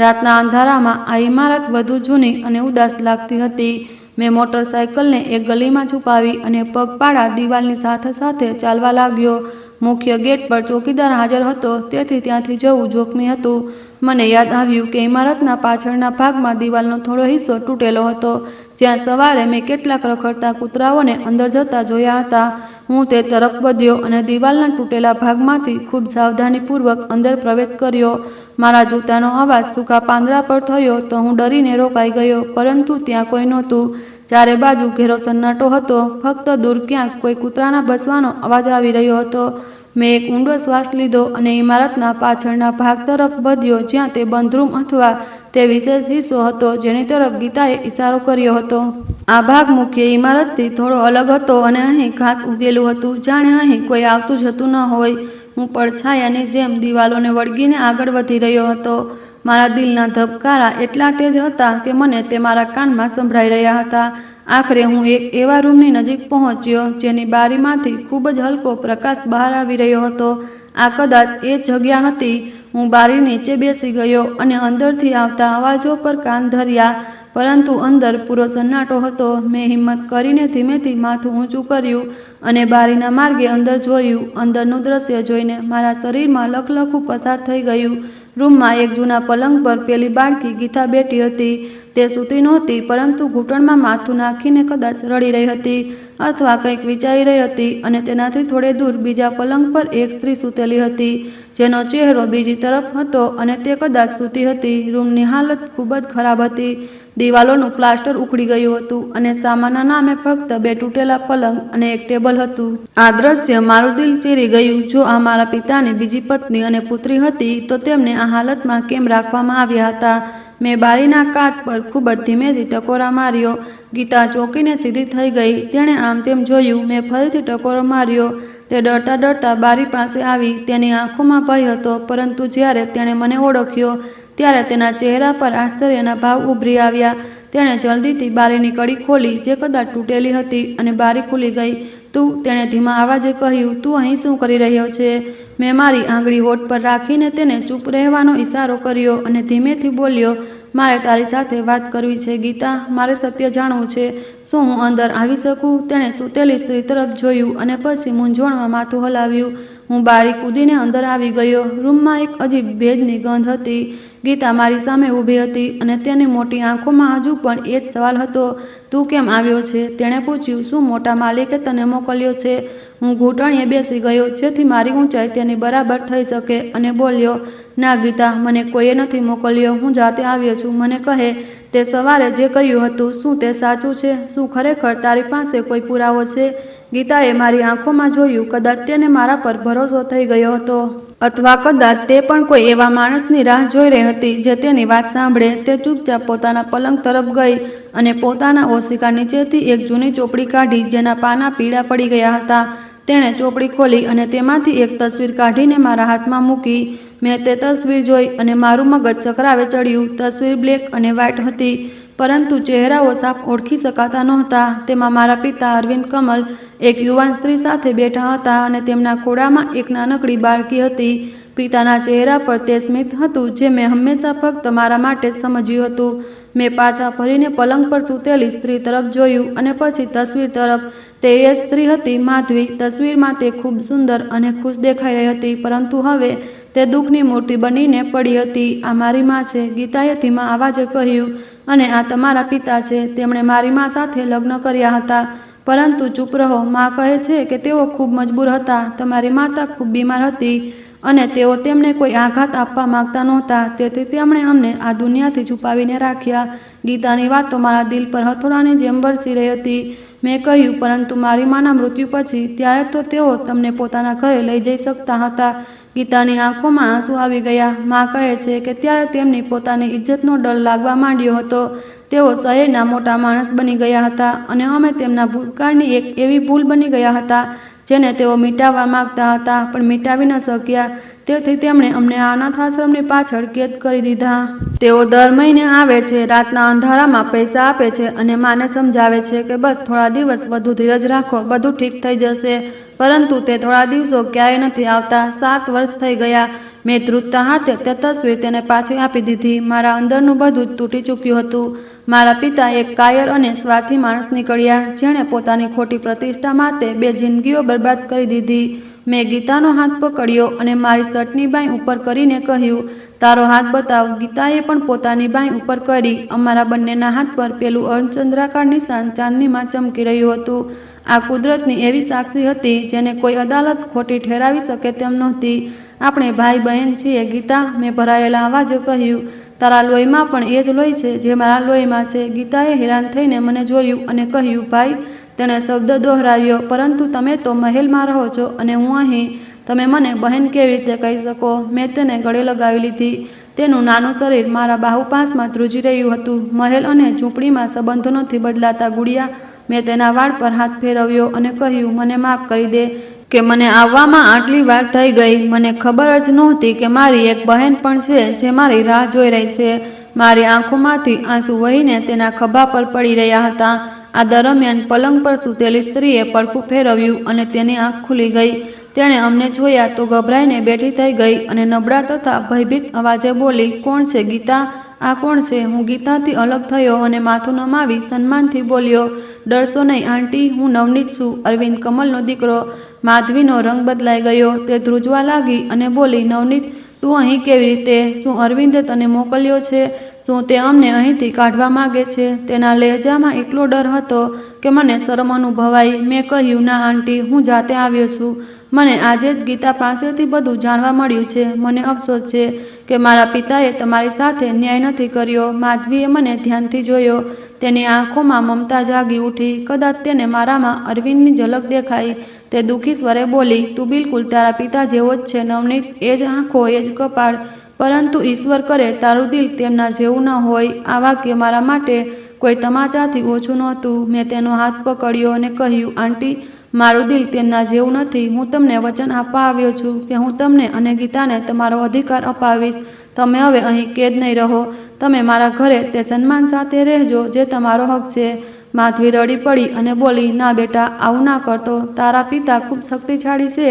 રાતના અંધારામાં આ ઇમારત વધુ જૂની અને ઉદાસ લાગતી હતી. મેં મોટરસાઇકલને એક ગલીમાં છુપાવી અને પગપાળા દિવાલની સાથે સાથે ચાલવા લાગ્યો. મુખ્ય ગેટ પર ચોકીદાર હાજર હતો, તેથી ત્યાંથી જવું જોખમી હતું. મને યાદ આવ્યું કે ઇમારતના પાછળના ભાગમાં દિવાલનો થોડો હિસ્સો તૂટેલો હતો, જ્યાં સવારે મેં કેટલાક રખડતા કૂતરાઓને અંદર જતા જોયા હતા. હું તે તરફ વધ્યો અને દિવાલના તૂટેલા ભાગમાંથી ખૂબ સાવધાનીપૂર્વક અંદર પ્રવેશ કર્યો. મારા જૂતાનો અવાજ સૂકા પાંદડા પર થયો તો હું ડરીને રોકાઈ ગયો, પરંતુ ત્યાં કોઈ નહોતું. ચારે બાજુ ઘેરો સન્નાટો હતો. ફક્ત દૂર ક્યાંક કોઈ કૂતરાના ભસવાનો અવાજ આવી રહ્યો હતો. મેં એક ઊંડો શ્વાસ લીધો અને ઇમારતના પાછળના ભાગ તરફ વધ્યો, જ્યાં તે બંધ રૂમ અથવા તે વિશેષ હિસ્સો હતો જેની તરફ ગીતાએ ઇશારો કર્યો હતો. આ ભાગ મુખ્ય ઇમારતથી થોડો અલગ હતો અને અહીં ઘાસ ઉગેલું હતું, જાણે અહીં કોઈ આવતું જતું ન હોય. હું પડછાયાની જેમ દિવાલોને વળગીને આગળ વધી રહ્યો હતો. મારા દિલના ધબકારા એટલા તેજ હતા કે મને તે મારા કાનમાં સંભળાઈ રહ્યા હતા. આખરે હું એક એવા રૂમની નજીક પહોંચ્યો જેની બારીમાંથી ખૂબ જ હલકો પ્રકાશ બહાર આવી રહ્યો હતો. આ કદાચ એ જગ્યા હતી. હું બારી નીચે બેસી ગયો અને અંદરથી આવતા અવાજો પર કાન ધર્યા, પરંતુ અંદર પૂરો સન્નાટો હતો. મેં હિંમત કરીને ધીમેથી માથું ઊંચું કર્યું અને બારીના માર્ગે અંદર જોયું. અંદરનું દ્રશ્ય જોઈને મારા શરીરમાં લખલખું પસાર થઈ ગયું. રૂમમાં એક જૂના પલંગ પર પેલી બાળકી ગીતા બેઠી હતી. તે સૂતી નહોતી, પરંતુ ઘૂંટણમાં માથું નાખીને કદાચ રડી રહી હતી અથવા કંઈક વિચારી રહી હતી, અને તેનાથી થોડે દૂર બીજા પલંગ પર એક સ્ત્રી સૂતેલી હતી. જેનો ચહેરો બીજી તરફ હતો અને તે કદાચ સૂતી હતી. રૂમની હાલત ખૂબ જ ખરાબ હતી. દિવાલોનું પ્લાસ્ટર ઉખડી ગયું હતું અને સામાનના નામે ફક્ત 2 તૂટેલા પલંગ અને એક ટેબલ હતું. આ દ્રશ્ય મારું દિલ ચીરી ગયું. જો આ મારા પિતાની બીજી પત્ની અને પુત્રી હતી તો તેમને આ હાલતમાં કેમ રાખવામાં આવ્યા હતા? મેં બારીના કાચ પર ખૂબ જ ધીમેથી ટકોરા માર્યો. ગીતા ચોંકીને સીધી થઈ ગઈ. તેણે આમ તેમ જોયું. મેં ફરીથી ટકોરો માર્યો. તે ડરતા ડરતા બારી પાસે આવી. તેની આંખોમાં ભય હતો, પરંતુ જ્યારે તેણે મને ઓળખ્યો ત્યારે તેના ચહેરા પર આશ્ચર્યના ભાવ ઉભરી આવ્યા. તેણે જલ્દીથી બારીની કડી ખોલી, જે કદાચ તૂટેલી હતી, અને બારી ખુલી ગઈ. તું, તેણે ધીમા અવાજે કહ્યું, તું અહીં શું કરી રહ્યો છે? મેં મારી આંગળી હોઠ પર રાખીને તેને ચૂપ રહેવાનો ઇશારો કર્યો અને ધીમેથી બોલ્યો, મારે તારી સાથે વાત કરવી છે ગીતા. મારે સત્ય જાણવું છે. શું હું અંદર આવી શકું? તેણે સૂતેલી સ્ત્રી તરફ જોયું અને પછી મૂંઝવણમાં માથું હલાવ્યું. હું બારી કૂદીને અંદર આવી ગયો. રૂમમાં એક અજીબ ભેજની ગંધ હતી. ગીતા મારી સામે ઊભી હતી અને તેની મોટી આંખોમાં હજુ પણ એ જ સવાલ હતો. તું કેમ આવ્યો છે? તેણે પૂછ્યું. શું મોટા માલિકે તને મોકલ્યો છે? હું ઘૂંટણીએ બેસી ગયો જેથી મારી ઊંચાઈ તેની બરાબર થઈ શકે અને બોલ્યો, ના ગીતા, મને કોઈએ નથી મોકલ્યો. હું જાતે આવ્યો છું. મને કહે, તે સવારે જે કહ્યું હતું, શું તે સાચું છે? શું ખરેખર તારી પાસે કોઈ પુરાવો છે? ગીતાએ મારી આંખોમાં જોયું. કદાચ તેને મારા પર ભરોસો થઈ ગયો હતો, અથવા કદાચ તે પણ કોઈ એવા માણસની રાહ જોઈ રહી હતી જે તેની વાત સાંભળે. તે ચૂપચાપ પોતાના પલંગ તરફ ગઈ અને પોતાના ઓશિકા નીચેથી એક જૂની ચોપડી કાઢી જેના પાના પીળા પડી ગયા હતા. તેણે ચોપડી ખોલી અને તેમાંથી એક તસવીર કાઢીને મારા હાથમાં મૂકી. મેં તે તસવીર જોઈ અને મારું મગજ ચકરાવે ચડ્યું. તસવીર બ્લેક અને વ્હાઇટ હતી, પરંતુ ચહેરાઓ સાફ ઓળખી શકાતા નહોતા. તેમાં મારા પિતા અરવિંદ કમલ એક યુવાન સ્ત્રી સાથે બેઠા હતા અને તેમના ખોળામાં એક નાનકડી બાળકી હતી. પિતાના ચહેરા પર તે સ્મિત હતું જે મેં હંમેશા ફક્ત મારા માટે સમજ્યું હતું. મેં પાછા ફરીને પલંગ પર સૂતેલી સ્ત્રી તરફ જોયું અને પછી તસવીર તરફ. તે એ સ્ત્રી હતી, માધવી. તસવીરમાં તે ખૂબ સુંદર અને ખુશ દેખાઈ રહી હતી, પરંતુ હવે તે દુઃખની મૂર્તિ બનીને પડી હતી. આ મારી માં છે, ગીતાએ ધીમા અવાજે કહ્યું, અને આ તમારા પિતા છે. તેમણે મારી માં સાથે લગ્ન કર્યા હતા. પરંતુ ચૂપ રહો. માં કહે છે કે તેઓ ખૂબ મજબૂર હતા. તમારી માતા ખૂબ બીમાર હતી અને તેઓ તેમને કોઈ આઘાત આપવા માંગતા નહોતા, તેથી તેમણે અમને આ દુનિયાથી છુપાવીને રાખ્યા. ગીતાની વાતો મારા દિલ પર હથોડાની જેમ વરસી રહી હતી. મેં કહ્યું, પરંતુ મારી માના મૃત્યુ પછી, ત્યારે તો તેઓ તમને પોતાના ઘરે લઈ જઈ શકતા હતા. ગીતાની આંખોમાં આંસુ આવી ગયા. માં કહે છે કે ત્યારે તેમની પોતાની ઇજ્જતનો ડર લાગવા માંડ્યો હતો. તેઓ શહેરના મોટા માણસ બની ગયા હતા અને અમે તેમના ભૂતકાળની એક એવી ભૂલ બની ગયા હતા જેને તેઓ મિટાવવા માંગતા હતા, પણ મિટાવી ન શક્યા. તેથી તેમણે અમને આ અનાથ આશ્રમની પાછળ કેદ કરી દીધા. તેઓ દર મહિને આવે છે, રાતના અંધારામાં પૈસા આપે છે અને માને સમજાવે છે કે બસ થોડા દિવસ વધુ ધીરજ રાખો, બધું ઠીક થઈ જશે. પરંતુ તે થોડા દિવસો ક્યારેય નથી આવતા. 7 વર્ષ થઈ ગયા. મેં ધ્રુજતા હાથે તે તસવીર તેને પાછી આપી દીધી. મારા અંદરનું બધું જ તૂટી ચૂક્યું હતું. મારા પિતા એક કાયર અને સ્વાર્થી માણસ નીકળ્યા, જેણે પોતાની ખોટી પ્રતિષ્ઠા માટે 2 જિંદગીઓ બરબાદ કરી દીધી. મેં ગીતાનો હાથ પકડ્યો અને મારી શર્ટની બાંય ઉપર કરીને કહ્યું, તારો હાથ બતાવ. ગીતાએ પણ પોતાની બાંય ઉપર કરી. અમારા બંનેના હાથ પર પેલું અર્ધચંદ્રાકાર નિશાન ચાંદનીમાં ચમકી રહ્યું હતું. આ કુદરતની એવી સાક્ષી હતી જેને કોઈ અદાલત ખોટી ઠેરાવી શકે તેમ નહોતી. આપણે ભાઈ બહેન છીએ ગીતા, મેં ભરાયેલા અવાજે કહ્યું. તારા લોહીમાં પણ એ જ લોહી છે જે મારા લોહીમાં છે. ગીતાએ હેરાન થઈને મને જોયું અને કહ્યું, ભાઈ. તેણે શબ્દ દોહરાવ્યો, પરંતુ તમે તો મહેલમાં રહો છો અને હું અહીં. તમે મને બહેન કેવી રીતે કહી શકો? મેં તેને ગળે લગાવી લીધી. તેનું નાનું શરીર મારા બાહુપાસમાં ધ્રુજી રહ્યું હતું. મહેલ અને ઝૂંપડીમાં સંબંધો નથી બદલાતા ગુડિયા. મેં તેના વાળ પર હાથ ફેરવ્યો અને કહ્યું, મને માફ કરી દે કે મને આવવામાં આટલી વાર થઈ ગઈ. મને ખબર જ નહોતી કે મારી એક બહેન પણ છે જે મારી રાહ જોઈ રહી છે. મારી આંખોમાંથી આંસુ વહીને તેના ખભા પર પડી રહ્યા હતા. આ દરમિયાન પલંગ પર સૂતેલી સ્ત્રીએ પડખું ફેરવ્યું અને તેની આંખ ખુલી ગઈ. તેણે અમને જોયા તો ગભરાઈને બેઠી થઈ ગઈ અને નબળા તથા ભયભીત અવાજે બોલી, કોણ છે ગીતા? આ કોણ છે? હું ગીતાથી અલગ થયો અને માથું નમાવી સન્માનથી બોલ્યો, ડરશો નહીં આંટી, હું નવનીત છું, અરવિંદ કમલનો દીકરો. માધવીનો રંગ બદલાઈ ગયો. તે ધ્રુજવા લાગી અને બોલી, નવનીત, તું અહીં કેવી રીતે? શું અરવિંદે તને મોકલ્યો છે? શું તે અમને અહીંથી કાઢવા માગે છે? તેના લહેજામાં એટલો ડર હતો કે મને શરમ અનુભવાઈ. મેં કહ્યું, ના આંટી, હું જાતે આવ્યો છું. મને આજે જ ગીતા પાસેથી બધું જાણવા મળ્યું છે. મને અફસોસ છે કે મારા પિતાએ તમારી સાથે ન્યાય નથી કર્યો. માધવીએ મને ધ્યાનથી જોયો. તેની આંખોમાં મમતા જાગી ઉઠી. કદાચ તેને મારામાં અરવિંદની ઝલક દેખાઈ. તે દુઃખી સ્વરે બોલી, તું બિલકુલ તારા પિતા જેવો જ છે નવનીત. એ જ આંખો, એ જ કપાળ, પરંતુ ઈશ્વર કરે તારું દિલ તેમના જેવું ન હોય. આ વાક્ય મારા માટે કોઈ તમાચાથી ઓછું નહોતું. મેં તેનો હાથ પકડ્યો અને કહ્યું, આંટી, મારું દિલ તેમના જેવું નથી. હું તમને વચન આપવા આવ્યો છું કે હું તમને અને ગીતાને તમારો અધિકાર અપાવીશ. તમે હવે અહીં કેદ નહીં રહો. તમે મારા ઘરે તે સન્માન સાથે રહેજો જે તમારો હક છે. માધવી રડી પડી અને બોલી, ના બેટા, આવું ના કરતો. તારા પિતા ખૂબ શક્તિશાળી છે.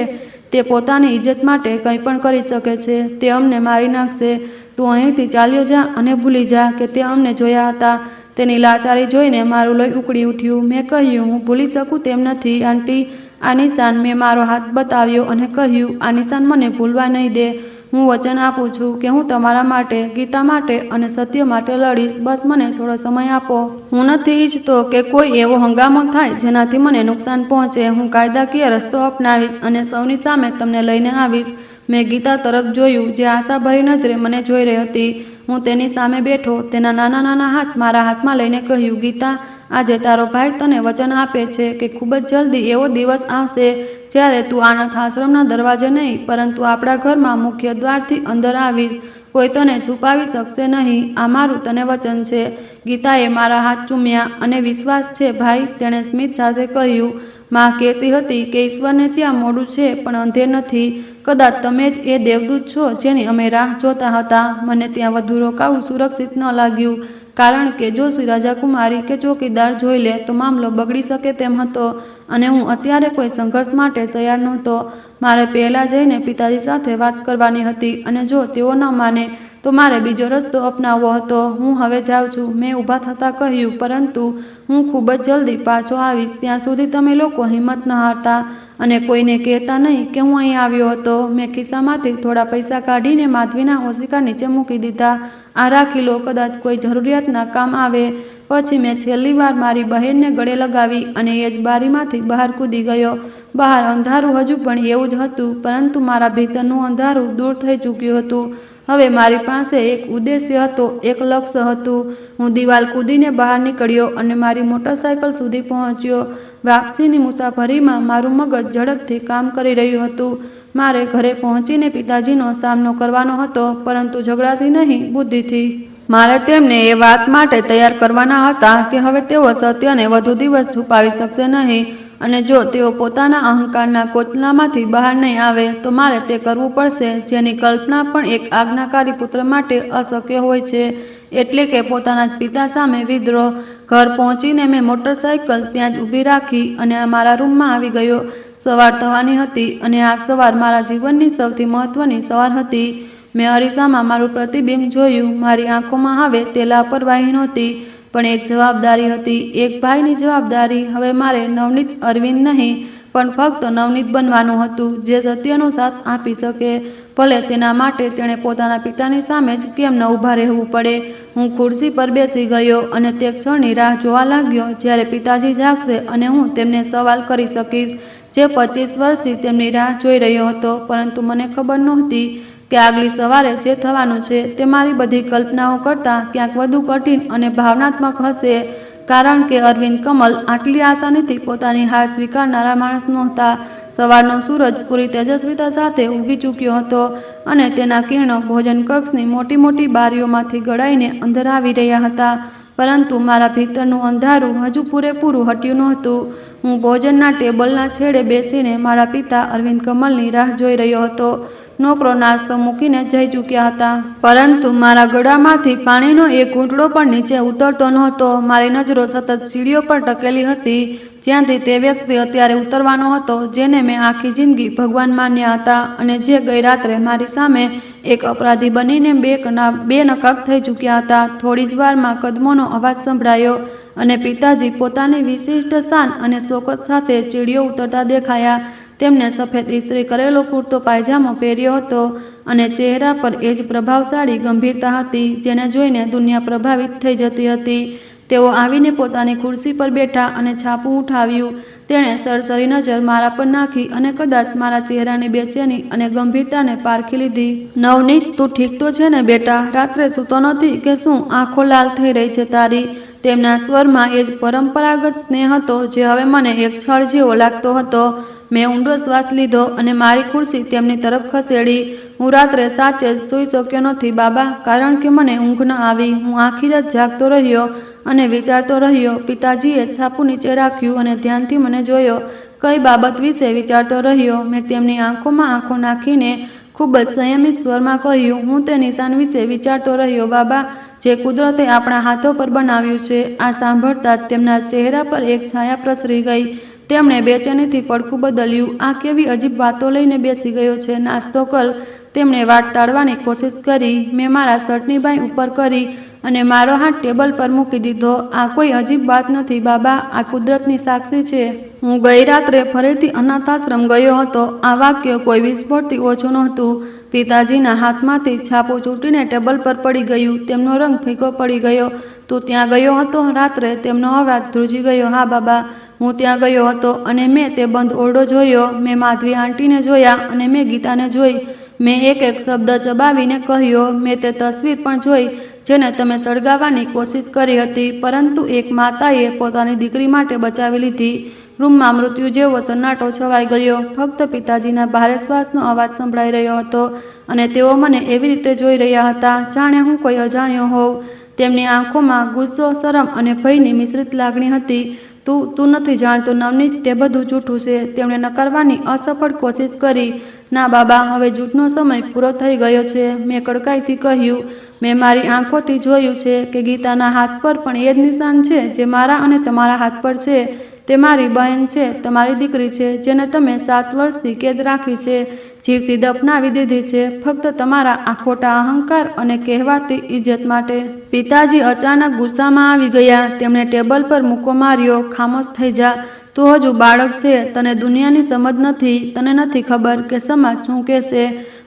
તે પોતાની ઇજ્જત માટે કંઈ પણ કરી શકે છે. તે અમને મારી નાખશે. તું અહીંથી ચાલ્યો જા અને ભૂલી જા કે તે અમને જોયા હતા. તેની લાચારી જોઈને મારું લોહી ઉકળી ઉઠ્યું. મેં કહ્યું, હું ભૂલી શકું તેમ નથી આંટી. આ નિશાન. મેં મારો હાથ બતાવ્યો અને કહ્યું, આ નિશાન મને ભૂલવા નહીં દે. હું વચન આપું છું કે હું તમારા માટે, ગીતા માટે અને સત્ય માટે લડીશ. બસ મને થોડો સમય આપો. હું નથી ઈચ્છતો કે કોઈ એવો હંગામો થાય જેનાથી મને નુકસાન પહોંચે. હું કાયદાકીય રસ્તો અપનાવીશ અને સૌની સામે તમને લઈને આવીશ. મેં ગીતા તરફ જોયું, જે આશાભરી નજરે મને જોઈ રહી હતી. હું તેની સામે બેઠો. તેના નાના નાના હાથ મારા હાથમાં લઈને કહ્યું, ગીતા, આજે તારો ભાઈ તને વચન આપે છે કે ખૂબ જ જલ્દી એવો દિવસ આવશે જ્યારે તું અનાથ આશ્રમના દરવાજે નહીં, પરંતુ આપણા ઘરમાં મુખ્ય દ્વારથી અંદર આવીશ. કોઈ તને છુપાવી શકશે નહીં. આ મારું તને વચન છે. ગીતાએ મારા હાથ ચૂમ્યા. અને વિશ્વાસ છે ભાઈ, તેણે સ્મિત સાથે કહ્યું. માં કહેતી હતી કે ઈશ્વરને ત્યાં મોડું છે પણ અંધેર નથી. કદાચ તમે જ એ દેવદૂત છો જેની અમે રાહ જોતા હતા. મને ત્યાં વધુ રોકાવું સુરક્ષિત ન લાગ્યું, કારણ કે જો શ્રી રાજાકુમારી કે ચોકીદાર જોઈ લે તો મામલો બગડી શકે તેમ હતો અને હું અત્યારે કોઈ સંઘર્ષ માટે તૈયાર નહોતો. મારે પહેલાં જઈને પિતાજી સાથે વાત કરવાની હતી અને જો તેઓ ન માને તો મારે બીજો રસ્તો અપનાવવો હતો. હું હવે જાઉં છું, મેં ઊભા થતાં કહ્યું, પરંતુ હું ખૂબ જ જલ્દી પાછો આવીશ. ત્યાં સુધી તમે લોકો હિંમત ન હારતા અને કોઈને કહેતા નહીં કે હું અહીં આવ્યો હતો. મેં ખિસ્સામાંથી થોડા પૈસા કાઢીને માધવીના ઓશિકા નીચે મૂકી દીધા. આ રાખી લો, કદાચ કોઈ જરૂરિયાતના કામ આવે. પછી મેં છેલ્લી વાર મારી બહેનને ગળે લગાવી અને એ જ બારીમાંથી બહાર કૂદી ગયો. બહાર અંધારું હજુ પણ એવું જ હતું, પરંતુ મારા ભીતરનું અંધારું દૂર થઈ ચૂક્યું હતું. હવે મારી પાસે એક ઉદ્દેશ્ય હતો, એક લક્ષ્ય હતું. હું દિવાલ કૂદીને બહાર નીકળ્યો અને મારી મોટરસાયકલ સુધી પહોંચ્યો. વાપસીની મુસાફરીમાં મારું મગજ ઝડપથી કામ કરી રહ્યું હતું. મારે ઘરે પહોંચીને પિતાજીનો સામનો કરવાનો હતો, પરંતુ ઝઘડાથી નહીં, બુદ્ધિથી. મારે તેમને એ વાત માટે તૈયાર કરવાના હતા કે હવે તેઓ સત્યને વધુ દિવસ છુપાવી શકશે નહીં અને જો તેઓ પોતાના અહંકારના કોચલામાંથી બહાર નહીં આવે તો મારે તે કરવું પડશે જેની કલ્પના પણ એક આજ્ઞાકારી પુત્ર માટે અશક્ય હોય છે, એટલે કે પોતાના જ પિતા સામે વિદ્રોહ. ઘર પહોંચીને મેં મોટરસાયકલ ત્યાં જ ઊભી રાખી અને મારા રૂમમાં આવી ગયો. સવાર થવાની હતી અને આ સવાર મારા જીવનની સૌથી મહત્વની સવાર હતી. મેં અરીસામાં મારું પ્રતિબિંબ જોયું. મારી આંખોમાં હવે તે લાપરવાહી નહોતી, પણ એક જવાબદારી હતી, એક ભાઈની જવાબદારી. હવે મારે નવનીત અરવિંદ નહીં, પણ ફક્ત નવનીત બનવાનું હતું, જે સત્યનો સાથ આપી શકે. ભલે તેના માટે તેણે પોતાના પિતાની સામે જ કેમ ન ઊભા રહેવું પડે. હું ખુરશી પર બેસી ગયો અને તે ક્ષણની રાહ જોવા લાગ્યો જ્યારે પિતાજી જાગશે અને હું તેમને સવાલ કરી શકીશ, જે 25 વર્ષથી તેમની રાહ જોઈ રહ્યો હતો. પરંતુ મને ખબર નહોતી કે આગલી સવારે જે થવાનું છે તે મારી બધી કલ્પનાઓ કરતાં ક્યાંક વધુ કઠિન અને ભાવનાત્મક હશે, કારણ કે અરવિંદ કમલ આટલી આસાનીથી પોતાની હાર સ્વીકારનારા માણસ નહોતા. સવારનો સૂરજ પૂરી તેજસ્વીતા સાથે ઉગી ચૂક્યો હતો અને તેના કિરણો ભોજન કક્ષની મોટી મોટી બારીઓમાંથી ગળાઈને અંદર આવી રહ્યા હતા, પરંતુ મારા ભીતરનું અંધારું હજુ પૂરેપૂરું હટ્યું નહોતું. હું ભોજનના ટેબલના છેડે બેસીને મારા પિતા અરવિંદ કમલની રાહ જોઈ રહ્યો હતો. નોકરો નાસ્તો મૂકીને જઈ ચૂક્યા હતા, પરંતુ મારા ગળામાંથી પાણીનો એક ઘૂંટડો પણ નીચે ઉતરતો નહોતો. મારી નજરો સતત સીડીઓ પર ટકેલી હતી, જ્યાંથી તે વ્યક્તિ અત્યારે ઉતરવાનો હતો, જેને મેં આખી જિંદગી ભગવાન માન્યા હતા અને જે ગઈ રાત્રે મારી સામે એક અપરાધી બનીને બે નકાબ થઈ ચૂક્યા હતા. થોડી જ વારમાં કદમોનો અવાજ સંભળાયો અને પિતાજી પોતાની વિશિષ્ટ શાન અને શોકત સાથે સીડીઓ ઉતરતા દેખાયા. તેમને સફેદ ઇસ્ત્રી કરેલો કુર્તો પાયજામો પહેર્યો હતો અને ચહેરા પર એ જ પ્રભાવશાળી ગંભીરતા હતી જેને જોઈને દુનિયા પ્રભાવિત થઈ જતી હતી. તેઓ આવીને પોતાની ખુરશી પર બેઠા અને છાપું ઉઠાવ્યું. તેણે સરસરી નજર મારા પર નાખી અને કદાચ મારા ચહેરાની બેચેની અને ગંભીરતાને પારખી લીધી. નવનીત, તું ઠીક તો છે ને બેટા? રાત્રે સૂતો નથી કે શું? આંખો લાલ થઈ રહી છે તારી. તેમના સ્વરમાં એ જ પરંપરાગત સ્નેહ હતો જે હવે મને એક છળ જેવો લાગતો હતો. મેં ઊંડો શ્વાસ લીધો અને મારી ખુરશી તેમની તરફ ખસેડી. હું રાત્રે સાચે જ સૂઈ શક્યો નથી બાબા, કારણ કે મને ઊંઘ ન આવી. હું આખી રાત જાગતો રહ્યો અને વિચારતો રહ્યો. પિતાજીએ છાપું નીચે રાખ્યું અને ધ્યાનથી મને જોયો. કઈ બાબત વિશે વિચારતો રહ્યો? મેં તેમની આંખોમાં આંખો નાખીને ખૂબ જ સંયમિત સ્વરમાં કહ્યું, હું તે નિશાન વિશે વિચારતો રહ્યો બાબા, જે કુદરતે આપણા હાથો પર બનાવ્યું છે. આ સાંભળતા જ તેમના ચહેરા પર એક છાયા પ્રસરી ગઈ. તેમણે બેચેનીથી પડખું બદલ્યું. આ કેવી અજીબ વાતો લઈને બેસી ગયો છે? નાસ્તો કર. તેમણે વાત ટાળવાની કોશિશ કરી. મેં મારા શર્ટની બાંય ઉપર કરી અને મારો હાથ ટેબલ પર મૂકી દીધો. આ કોઈ અજીબ વાત નથી બાબા, આ કુદરતની સાક્ષી છે. હું ગઈ રાત્રે ફરીથી અનાથાશ્રમ ગયો હતો. આ વાક્ય કોઈ વિસ્ફોટથી ઓછું નહોતું. પિતાજીના હાથમાંથી છાપું છૂટીને ટેબલ પર પડી ગયું. તેમનો રંગ ફીકો પડી ગયો. તું ત્યાં ગયો હતો રાત્રે? તેમનો અવાજ ધ્રુજી ગયો. હા બાબા, હું ત્યાં ગયો હતો અને મેં તે બંધ ઓરડો જોયો. મેં માધવી આંટીને જોયા અને મેં ગીતાને જોઈ. મેં એક એક શબ્દ ચબાવીને કહ્યો. મેં તે તસવીર પણ જોઈ જેને તમે સળગાવવાની કોશિશ કરી હતી, પરંતુ એક માતાએ પોતાની દીકરી માટે બચાવી લીધી. રૂમમાં મૃત્યુ જેવો સન્નાટો છવાઈ ગયો. ફક્ત પિતાજીના ભારે શ્વાસનો અવાજ સંભળાઈ રહ્યો હતો અને તેઓ મને એવી રીતે જોઈ રહ્યા હતા જાણે હું કોઈ અજાણ્યો હોઉં. તેમની આંખોમાં ગુસ્સો, શરમ અને ભયની મિશ્રિત લાગણી હતી. તું નથી જાણતો નવનીત, તે બધું જૂઠું છે. તેમણે નકારવાની અસફળ કોશિશ કરી. ના બાબા, હવે જૂઠનો સમય પૂરો થઈ ગયો છે. મેં કડકાઈથી કહ્યું. મેં મારી આંખોથી જોયું છે કે ગીતાના હાથ પર પણ એ જ નિશાન છે જે મારા અને તમારા હાથ પર છે. તે મારી બહેન છે, તમારી દીકરી છે, જેને તમે 7 વર્ષથી કેદ રાખી છે, જીવતી દફનાવી દીધી છે, ફક્ત તમારા આ ખોટા અહંકાર અને કહેવાતી ઇજ્જત માટે. પિતાજી અચાનક ગુસ્સામાં આવી ગયા. તેમણે ટેબલ પર મુક્કો માર્યો. ખામોશ થઈ જા. તું હજુ બાળક છે. તને દુનિયાની સમજ નથી. તને નથી ખબર કે સમાજ શું કહેશે.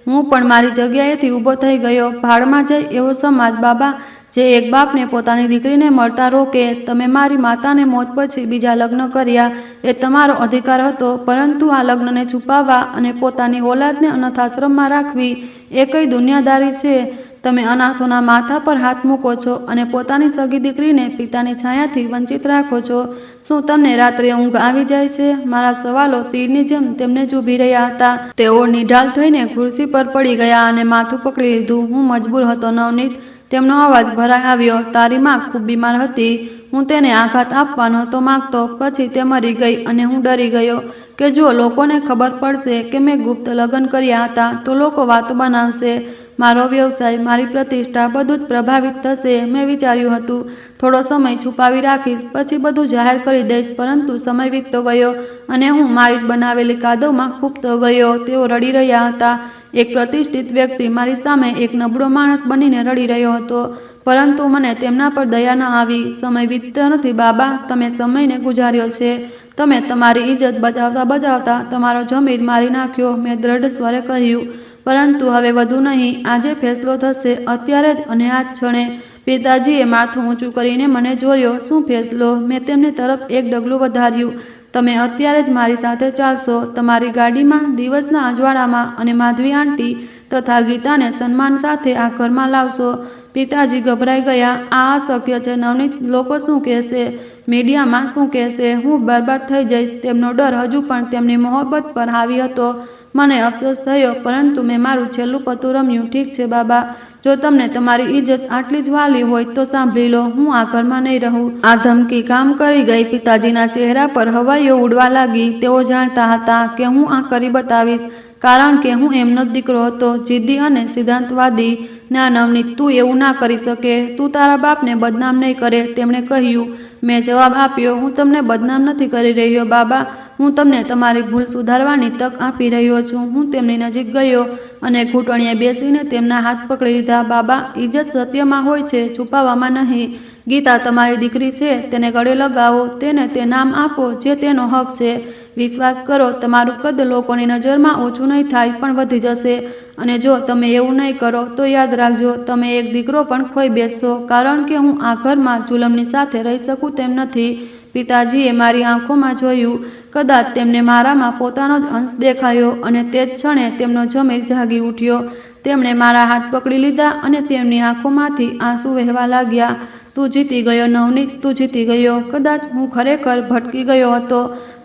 હું પણ મારી જગ્યાએથી ઊભો થઈ ગયો. ભાડમાં જાય એવો સમાજ બાબા, જે એક બાપને પોતાની દીકરીને મળતા રોકે. તમે મારી માતાને મોત પછી બીજા લગ્ન કર્યા, એ તમારો અધિકાર હતો, પરંતુ આ લગ્નને છુપાવવા અને પોતાની ઓલાદને અનાથાશ્રમમાં રાખવી એ કઈ દુનિયાદારી છે? તમે અનાથોના માથા પર હાથ મૂકો છો અને પોતાની સગી દીકરીને પિતાની છાયાથી વંચિત રાખો છો. શું તમને રાત્રે ઊંઘ આવી જાય છે? મારા સવાલો તીરની જેમ તેમને જ ઊભી રહ્યા હતા. તેઓ નિઢાલ થઈને ખુરશી પર પડી ગયા અને માથું પકડી લીધું. હું મજબૂર હતો નવનીત. તેમનો અવાજ ભરાઈ આવ્યો. તારી માં ખૂબ બીમાર હતી. હું તેને આઘાત આપવા નહોતો માંગતો. પછી તે મરી ગઈ અને હું ડરી ગયો કે જો લોકોને ખબર પડશે કે મેં ગુપ્ત લગ્ન કર્યા હતા તો લોકો વાતો બનાવશે. મારો વ્યવસાય, મારી પ્રતિષ્ઠા, બધું જ પ્રભાવિત થશે. મેં વિચાર્યું હતું થોડો સમય છુપાવી રાખીશ, પછી બધું જાહેર કરી દઈશ, પરંતુ સમય વીતતો ગયો અને હું મારી જ બનાવેલી કાદવમાં ખૂંપતો ગયો. તેઓ રડી રહ્યા હતા. એક પ્રતિષ્ઠિત વ્યક્તિ મારી સામે એક નબળો માણસ બનીને રડી રહ્યો હતો, પરંતુ મને તેમના પર દયા ન આવી. સમય વીતતો નથી બાબા, તમે સમયને ગુજાર્યો છે. તમે તમારી ઇજ્જત બચાવતા તમારો જમીર મારી નાખ્યો. મેં દ્રઢ સ્વરે કહ્યું. પરંતુ હવે વધુ નહીં. આજે ફેસલો થશે, અત્યારે જ અને આ જ ક્ષણે. પિતાજીએ માથું ઊંચું કરીને મને જોયો. શું ફેસલો? મેં તેમની તરફ એક ડગલું વધાર્યું. તમે અત્યારે જ મારી સાથે ચાલશો, તમારી ગાડીમાં, દિવસના અજવાળામાં, અને માધવી આંટી તથા ગીતાને સન્માન સાથે આ ઘરમાં લાવશો. પિતાજી ગભરાઈ ગયા. આ અશક્ય છે નવનીત. લોકો શું કહેશે? મીડિયામાં શું કહેશે? હું બરબાદ થઈ જઈશ. તેમનો ડર હજુ પણ તેમની મોહબ્બત પર હાવી હતો. મને અફસોસ થયો, પરંતુ મેં મારું છેલ્લું પત્તું રમ્યું. ઠીક છે બાબા, જો તમને તમારી ઇજ્જત આટલી જ વાલી હોય તો સાંભળી લો, હું આ ઘરમાં નહીં રહું. આ ધમકી કામ કરી ગઈ. પિતાજીના ચહેરા પર હવાઈઓ ઉડવા લાગી. તેઓ જાણતા હતા કે હું આ કરી બતાવીશ, કારણ કે હું એમનો જ દીકરો હતો, જિદ્દી અને સિદ્ધાંતવાદી. ના નવનીત, તું એવું ના કરી શકે. તું તારા બાપને બદનામ નહીં કરે. તેમણે કહ્યું. મેં જવાબ આપ્યો. હું તમને બદનામ નથી કરી રહ્યો બાબા, હું તમને તમારી ભૂલ સુધારવાની તક આપી રહ્યો છું. હું તેમની નજીક ગયો અને ઘૂંટણીએ બેસીને તેમના હાથ પકડી લીધા. બાબા, ઇજ્જત સત્યમાં હોય છે, છુપાવવામાં નહીં. ગીતા તમારી દીકરી છે, તેને ગળે લગાવો, તેને તે નામ આપો જે તેનો હક છે. વિશ્વાસ કરો, તમારું કદ લોકોની નજરમાં ઓછું નહીં થાય, પણ વધી જશે. અને જો તમે એવું નહીં કરો તો યાદ રાખજો, તમે એક દીકરો પણ ખોઈ બેસશો, કારણ કે હું આ ઘરમાં જુલમની સાથે રહી શકું તેમ નથી. પિતાજીએ મારી આંખોમાં જોયું. કદાચ તેમને મારામાં પોતાનો જ અંશ દેખાયો અને તે જ ક્ષણે તેમનો જમીર જાગી ઉઠ્યો. તેમણે મારા હાથ પકડી લીધા અને તેમની આંખોમાંથી આંસુ વહેવા લાગ્યા. તું જીતી ગયો નવનીત, તું જીતી ગયો. કદાચ હું ખરેખર ભટકી ગયો હતો.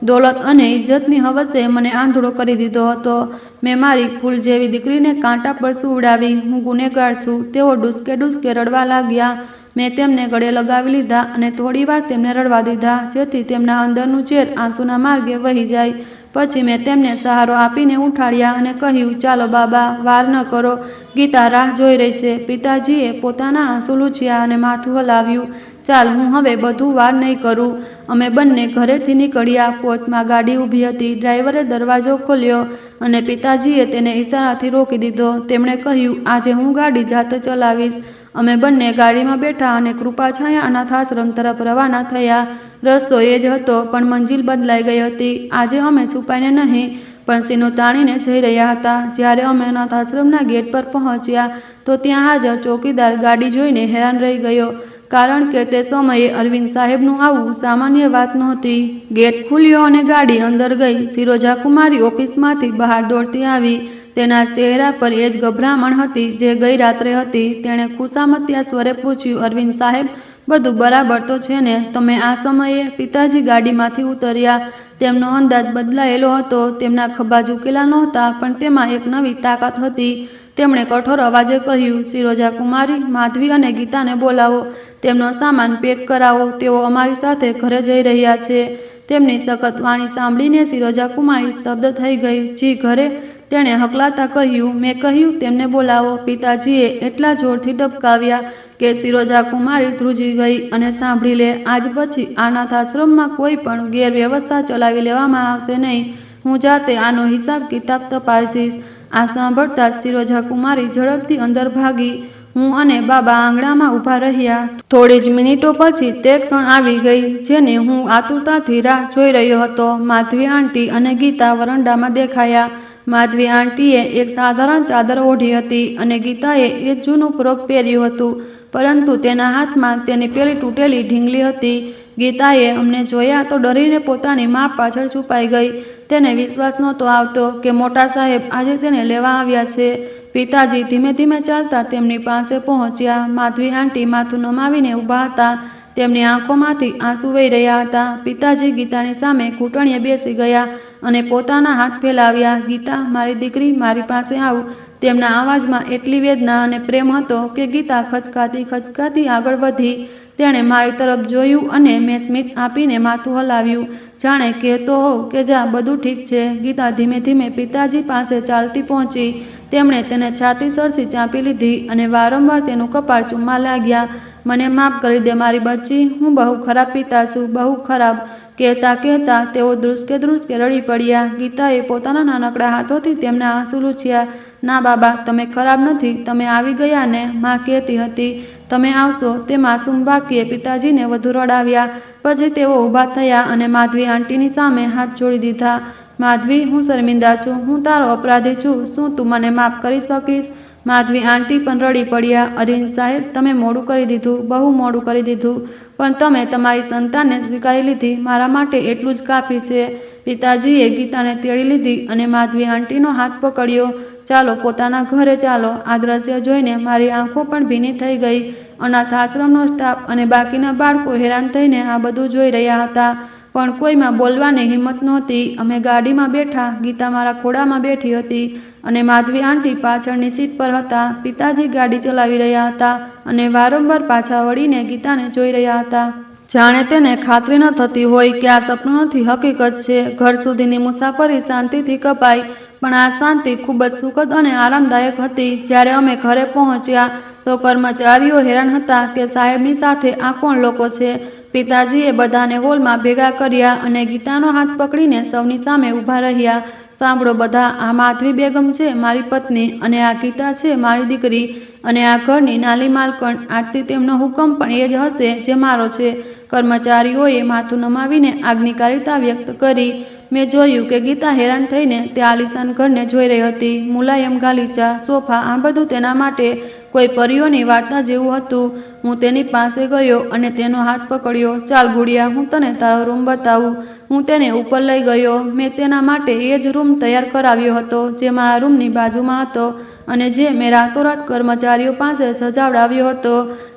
દોલત અને ઇજ્જતની હવસે મને આંધળો કરી દીધો હતો. મેં મારી ફૂલ જેવી દીકરીને કાંટા પર સુવડાવી. હું ગુનેગાર છું. તેઓ ડૂસકે ડૂસકે રડવા લાગ્યા. મેં તેમને ગળે લગાવી લીધા અને થોડીવાર તેમને રડવા દીધા, જેથી તેમના અંદરનું ઝેર આંસુના માર્ગે વહી જાય. પછી મેં તેમને સહારો આપીને ઉઠાડ્યા અને કહ્યું, ચાલો બાબા, વાર ન કરો. ગીતા રાહ જોઈ રહી છે. પિતાજીએ પોતાના આંસુ લૂછ્યા અને માથું હલાવ્યું. ચાલ, હું હવે બધું વાર નહીં કરું. અમે બંને ઘરેથી નીકળ્યા. પોચમાં ગાડી ઊભી હતી. ડ્રાઈવરે દરવાજો ખોલ્યો અને પિતાજીએ તેને ઇશારાથી રોકી દીધો. તેમણે કહ્યું, આજે હું ગાડી જાતે ચલાવીશ. અમે બંને ગાડીમાં બેઠા અને કૃપાછાયા અનાથાશ્રમ તરફ રવાના થયા. રસ્તો એ જ હતો, પણ મંજિલ બદલાઈ ગઈ હતી. આજે અમે છુપાઈને નહીં, પણ સીનું તાણીને જઈ રહ્યા હતા. જ્યારે અમે અનાથાશ્રમના ગેટ પર પહોંચ્યા તો ત્યાં હાજર ચોકીદાર ગાડી જોઈને હેરાન રહી ગયો, કારણ કે તે સમયે અરવિંદ સાહેબનું આવવું સામાન્ય વાત નહોતી. ગેટ ખુલ્યો અને ગાડી અંદર ગઈ. શિરોજા કુમારી ઓફિસમાંથી બહાર દોડતી આવી. તેના ચહેરા પર એ જ ગભરામણ હતી જે ગઈ રાત્રે હતી. તેણે ખુશામતિયા સ્વરે પૂછ્યું, અરવિંદ સાહેબ, બધું બરાબર તો છે ને? તમે આ સમયે? પિતાજી ગાડીમાંથી ઉતર્યા. તેમનો અંદાજ બદલાયેલો હતો. તેમના ખભા ઝૂકેલા નહોતા, પણ તેમાં એક નવી તાકાત હતી. તેમણે કઠોર અવાજે કહ્યું, શિરોજા કુમારી, માધવી અને ગીતાને બોલાવો. તેમનો સામાન પેક કરાવો. તેઓ અમારી સાથે ઘરે જઈ રહ્યા છે. તેમની સખત વાણી સાંભળીને શિરોજા કુમારી સ્તબ્ધ થઈ ગઈ. જી, ઘરે? તેણે હકલાતા કહ્યું. મેં કહ્યું, તેમને બોલાવો. પિતાજીએ એટલા જોરથી ડબકાવ્યા કે શિરોજા કુમારી ધ્રુજી ગઈ. અને સાંભળી લે, આજ પછી અનાથાશ્રમમાં કોઈ પણ ગેરવ્યવસ્થા ચલાવી લેવામાં આવશે નહીં. હું જાતે આનો હિસાબ કિતાબ તપાસીશ. આ સાંભળતા જ શિરોજા કુમારી ઝડપથી અંદર ભાગી. હું અને બાબા આંગણામાં ઊભા રહ્યા. થોડી જ મિનિટો પછી તે ક્ષણ આવી ગઈ જેની હું આતુરતાથી રાહ જોઈ રહ્યો હતો. માધવી આંટી અને ગીતા વરંડામાં દેખાયા. માધવી આંટીએ એક સાધારણ ચાદર ઓઢી હતી અને ગીતાએ એ જૂનું ફ્રોક પહેર્યું હતું, પરંતુ તેના હાથમાં તેની પેલી તૂટેલી ઢીંગલી હતી. ગીતાએ અમને જોયા તો ડરીને પોતાની મા પાછળ છુપાઈ ગઈ. તેને વિશ્વાસ નહોતો આવતો કે મોટા સાહેબ આજે તેને લેવા આવ્યા છે. પિતાજી ધીમે ધીમે ચાલતા તેમની પાસે પહોંચ્યા. માધવી આંટી માથું નમાવીને ઊભા હતા. તેમની આંખોમાંથી આંસુ વહી રહ્યા હતા. પિતાજી ગીતાની સામે ઘૂંટણીએ બેસી ગયા અને પોતાના હાથ ફેલાવ્યા. ગીતા, મારી દીકરી, મારી પાસે આવ. તેમના અવાજમાં એટલી વેદના અને પ્રેમ હતો કે ગીતા ખચકાતી ખચકાતી આગળ વધી. તેણે મારી તરફ જોયું અને મેં સ્મિત આપીને માથું હલાવ્યું, જાણે કહેતો હોવ કે જા, બધું ઠીક છે. ગીતા ધીમે ધીમે પિતાજી પાસે ચાલતી પહોંચી. તેમણે તેને છાતી સરસી ચાંપી લીધી અને વારંવાર તેનું કપાળ ચૂમવા લાગ્યા. મને માફ કરી દે મારી બચ્ચી, હું બહુ ખરાબ પિતા છું, બહુ ખરાબ. કહેતા કહેતા તેઓ ધ્રુસકે ધ્રુસકે રડી પડ્યા. ગીતાએ પોતાના નાનકડા હાથોથી તેમના આંસુ લૂછ્યા. ના બાબા, તમે ખરાબ નથી. તમે આવી ગયા ને? માં કહેતી હતી તમે આવશો. તે માસૂમ વાક્યે પિતાજીને વધુ રડાવ્યા. પછી તેઓ ઊભા થયા અને માધવી આંટીની સામે હાથ જોડી દીધા. માધવી, હું શર્મિંદા છું. હું તારો અપરાધી છું. શું તું મને માફ કરી શકીશ? માધવી આંટી પણ રડી પડ્યા. અરવિંદ સાહેબ, તમે મોડું કરી દીધું, બહુ મોડું કરી દીધું, પણ તમે તમારી સંતાનને સ્વીકારી લીધી. મારા માટે એટલું જ કાફી છે. પિતાજીએ ગીતાને તેડી લીધી અને માધવી આંટીનો હાથ પકડ્યો. ચાલો, પોતાના ઘરે ચાલો. આ દ્રશ્ય જોઈને મારી આંખો પણ ભીની થઈ ગઈ. અનાથ આશ્રમનો સ્ટાફ અને બાકીના બાળકો હેરાન થઈને આ બધું જોઈ રહ્યા હતા, પણ કોઈમાં બોલવાની હિંમત નહોતી. અમે ગાડીમાં બેઠા. ગીતા મારા ખોળામાં બેઠી હતી અને માધવી આંટી પાછળની સીટ પર હતા. પિતાજી ગાડી ચલાવી રહ્યા હતા અને વારંવાર પાછા વળીને ગીતાને જોઈ રહ્યા હતા, જાણે તેને ખાતરી ન થતી હોય કે આ સપનું નથી, હકીકત છે. ઘર સુધીની મુસાફરી શાંતિથી કપાઈ, પણ આ શાંતિ ખૂબ જ સુખદ અને આરામદાયક હતી. જ્યારે અમે ઘરે પહોંચ્યા તો કર્મચારીઓ હેરાન હતા કે સાહેબની સાથે આ કોણ લોકો છે. પિતાજીએ બધાને હોલમાં ભેગા કર્યા અને ગીતાનો હાથ પકડીને સૌની સામે ઊભા રહ્યા. સાંભળો બધા, આ માધવી બેગમ છે મારી પત્ની, અને આ ગીતા છે મારી દીકરી, અને આ ઘરની નાની માલકણ. આજથી તેમનો હુકમ પણ એ જ હશે જે મારો છે. કર્મચારીઓએ માથું નમાવીને આજ્ઞાકારિતા વ્યક્ત કરી. મેં જોયું કે ગીતા હેરાન થઈને તે આલિશાન ઘરને જોઈ રહી હતી. મુલાયમ ગાલીચા, સોફા, આ બધું તેના માટે કોઈ પરીઓની વાર્તા જેવું હતું. હું તેની પાસે ગયો અને તેનો હાથ પકડ્યો. ચાલ ગુડિયા, હું તને તારો રૂમ બતાવું. હું તેને ઉપર લઈ ગયો. મેં તેના માટે એ જ રૂમ તૈયાર કરાવ્યો હતો જે મારા રૂમની બાજુમાં હતો અને જે મેં રાતોરાત કર્મચારીઓ પાસે સજાવડાવ્યો હતો.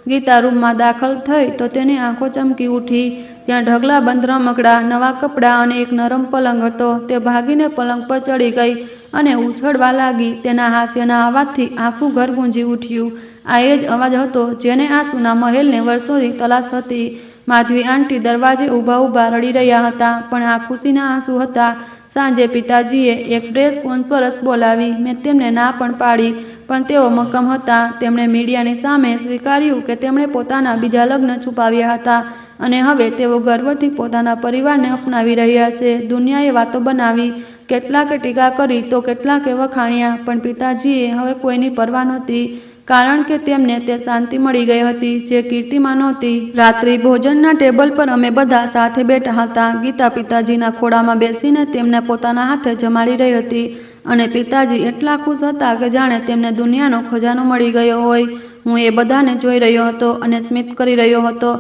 ગીતા રૂમમાં દાખલ થઈ તો તેની આંખો ચમકી ઉઠી. ત્યાં ઢગલાબંધ રમકડા, નવા કપડાં અને એક નરમ પલંગ હતો. તે ભાગીને પલંગ પર ચડી ગઈ અને ઉછળવા લાગી. તેના હાસ્યના અવાજથી આખું ઘર ગુંજી ઉઠ્યું. આ એ જ અવાજ હતો જેને આંસુના મહેલને વર્ષોથી તલાશ હતી. માધવી આંટી દરવાજે ઊભા રડી રહ્યા હતા, પણ આ ખુશીના આંસુ હતા. સાંજે પિતાજીએ એક પ્રેસ કોન્ફરન્સ બોલાવી. મેં તેમને ના પણ પાડી, પણ તેઓ મક્કમ હતા. તેમણે મીડિયાની સામે સ્વીકાર્યું કે તેમણે પોતાના બીજા લગ્ન છુપાવ્યા હતા અને હવે તેઓ ગર્વથી પોતાના પરિવારને અપનાવી રહ્યા છે. દુનિયાએ વાતો બનાવી, કેટલાકે ટીકા કરી તો કેટલાકે વખાણ્યા, પણ પિતાજીએ હવે કોઈની પરવા નહોતી, કારણ કે તેમને તે શાંતિ મળી ગઈ હતી જે કીર્તિમાં નહોતી. રાત્રિ ભોજનના ટેબલ પર અમે બધા સાથે બેઠા હતા. ગીતા પિતાજીના ખોળામાં બેસીને તેમને પોતાના હાથે જમાડી રહી હતી અને પિતાજી એટલા ખુશ હતા કે જાણે તેમને દુનિયાનો ખજાનો મળી ગયો હોય. હું એ બધાને જોઈ રહ્યો હતો અને સ્મિત કરી રહ્યો હતો.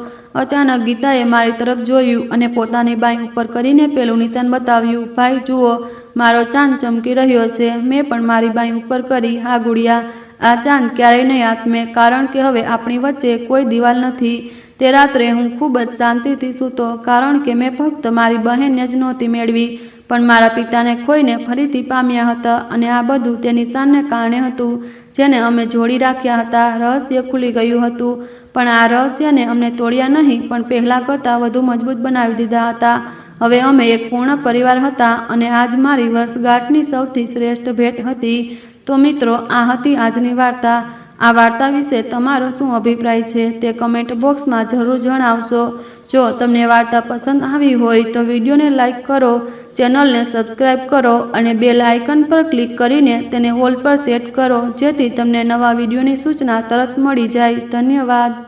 અચાનક ગીતાએ મારી તરફ જોયું અને પોતાની બાઈ ઉપર કરીને પેલું નિશાન બતાવ્યું. ભાઈ જુઓ, મારો ચાંદ ચમકી રહ્યો છે. મેં પણ મારી બાઈ ઉપર કરી. હા ગુડિયા, આ ચાંદ ક્યારેય નહીં આથમે, કારણ કે હવે આપણી વચ્ચે કોઈ દિવાલ નથી. તે રાત્રે હું ખૂબ જ શાંતિથી સૂતો, કારણ કે મેં ફક્ત મારી બહેનને જ નહોતી મેળવી, પણ મારા પિતાને ખોઈને ફરીથી પામ્યા હતા. અને આ બધું તે નિશાનને કારણે હતું જેને અમે જોડી રાખ્યા હતા. રહસ્ય ખુલી ગયું હતું, પણ આ રહસ્યને અમને તોડ્યા નહીં, પણ પહેલાં કરતાં વધુ મજબૂત બનાવી દીધા હતા. હવે અમે એક પૂર્ણ પરિવાર હતા અને આજ મારી વર્ષગાંઠની સૌથી શ્રેષ્ઠ ભેટ હતી. તો મિત્રો, આ હતી આજની વાર્તા. આ વાર્તા વિશે તમારો શું અભિપ્રાય છે તે કમેન્ટ બોક્સમાં જરૂર જણાવશો. જો તમને વાર્તા પસંદ આવી હોય તો વિડીયોને લાઈક કરો, ચેનલને સબસ્ક્રાઈબ કરો અને બેલ આઇકન પર ક્લિક કરીને તેને ઓલ પર સેટ કરો, જેથી તમને નવા વિડીયોની સૂચના તરત મળી જાય. ધન્યવાદ.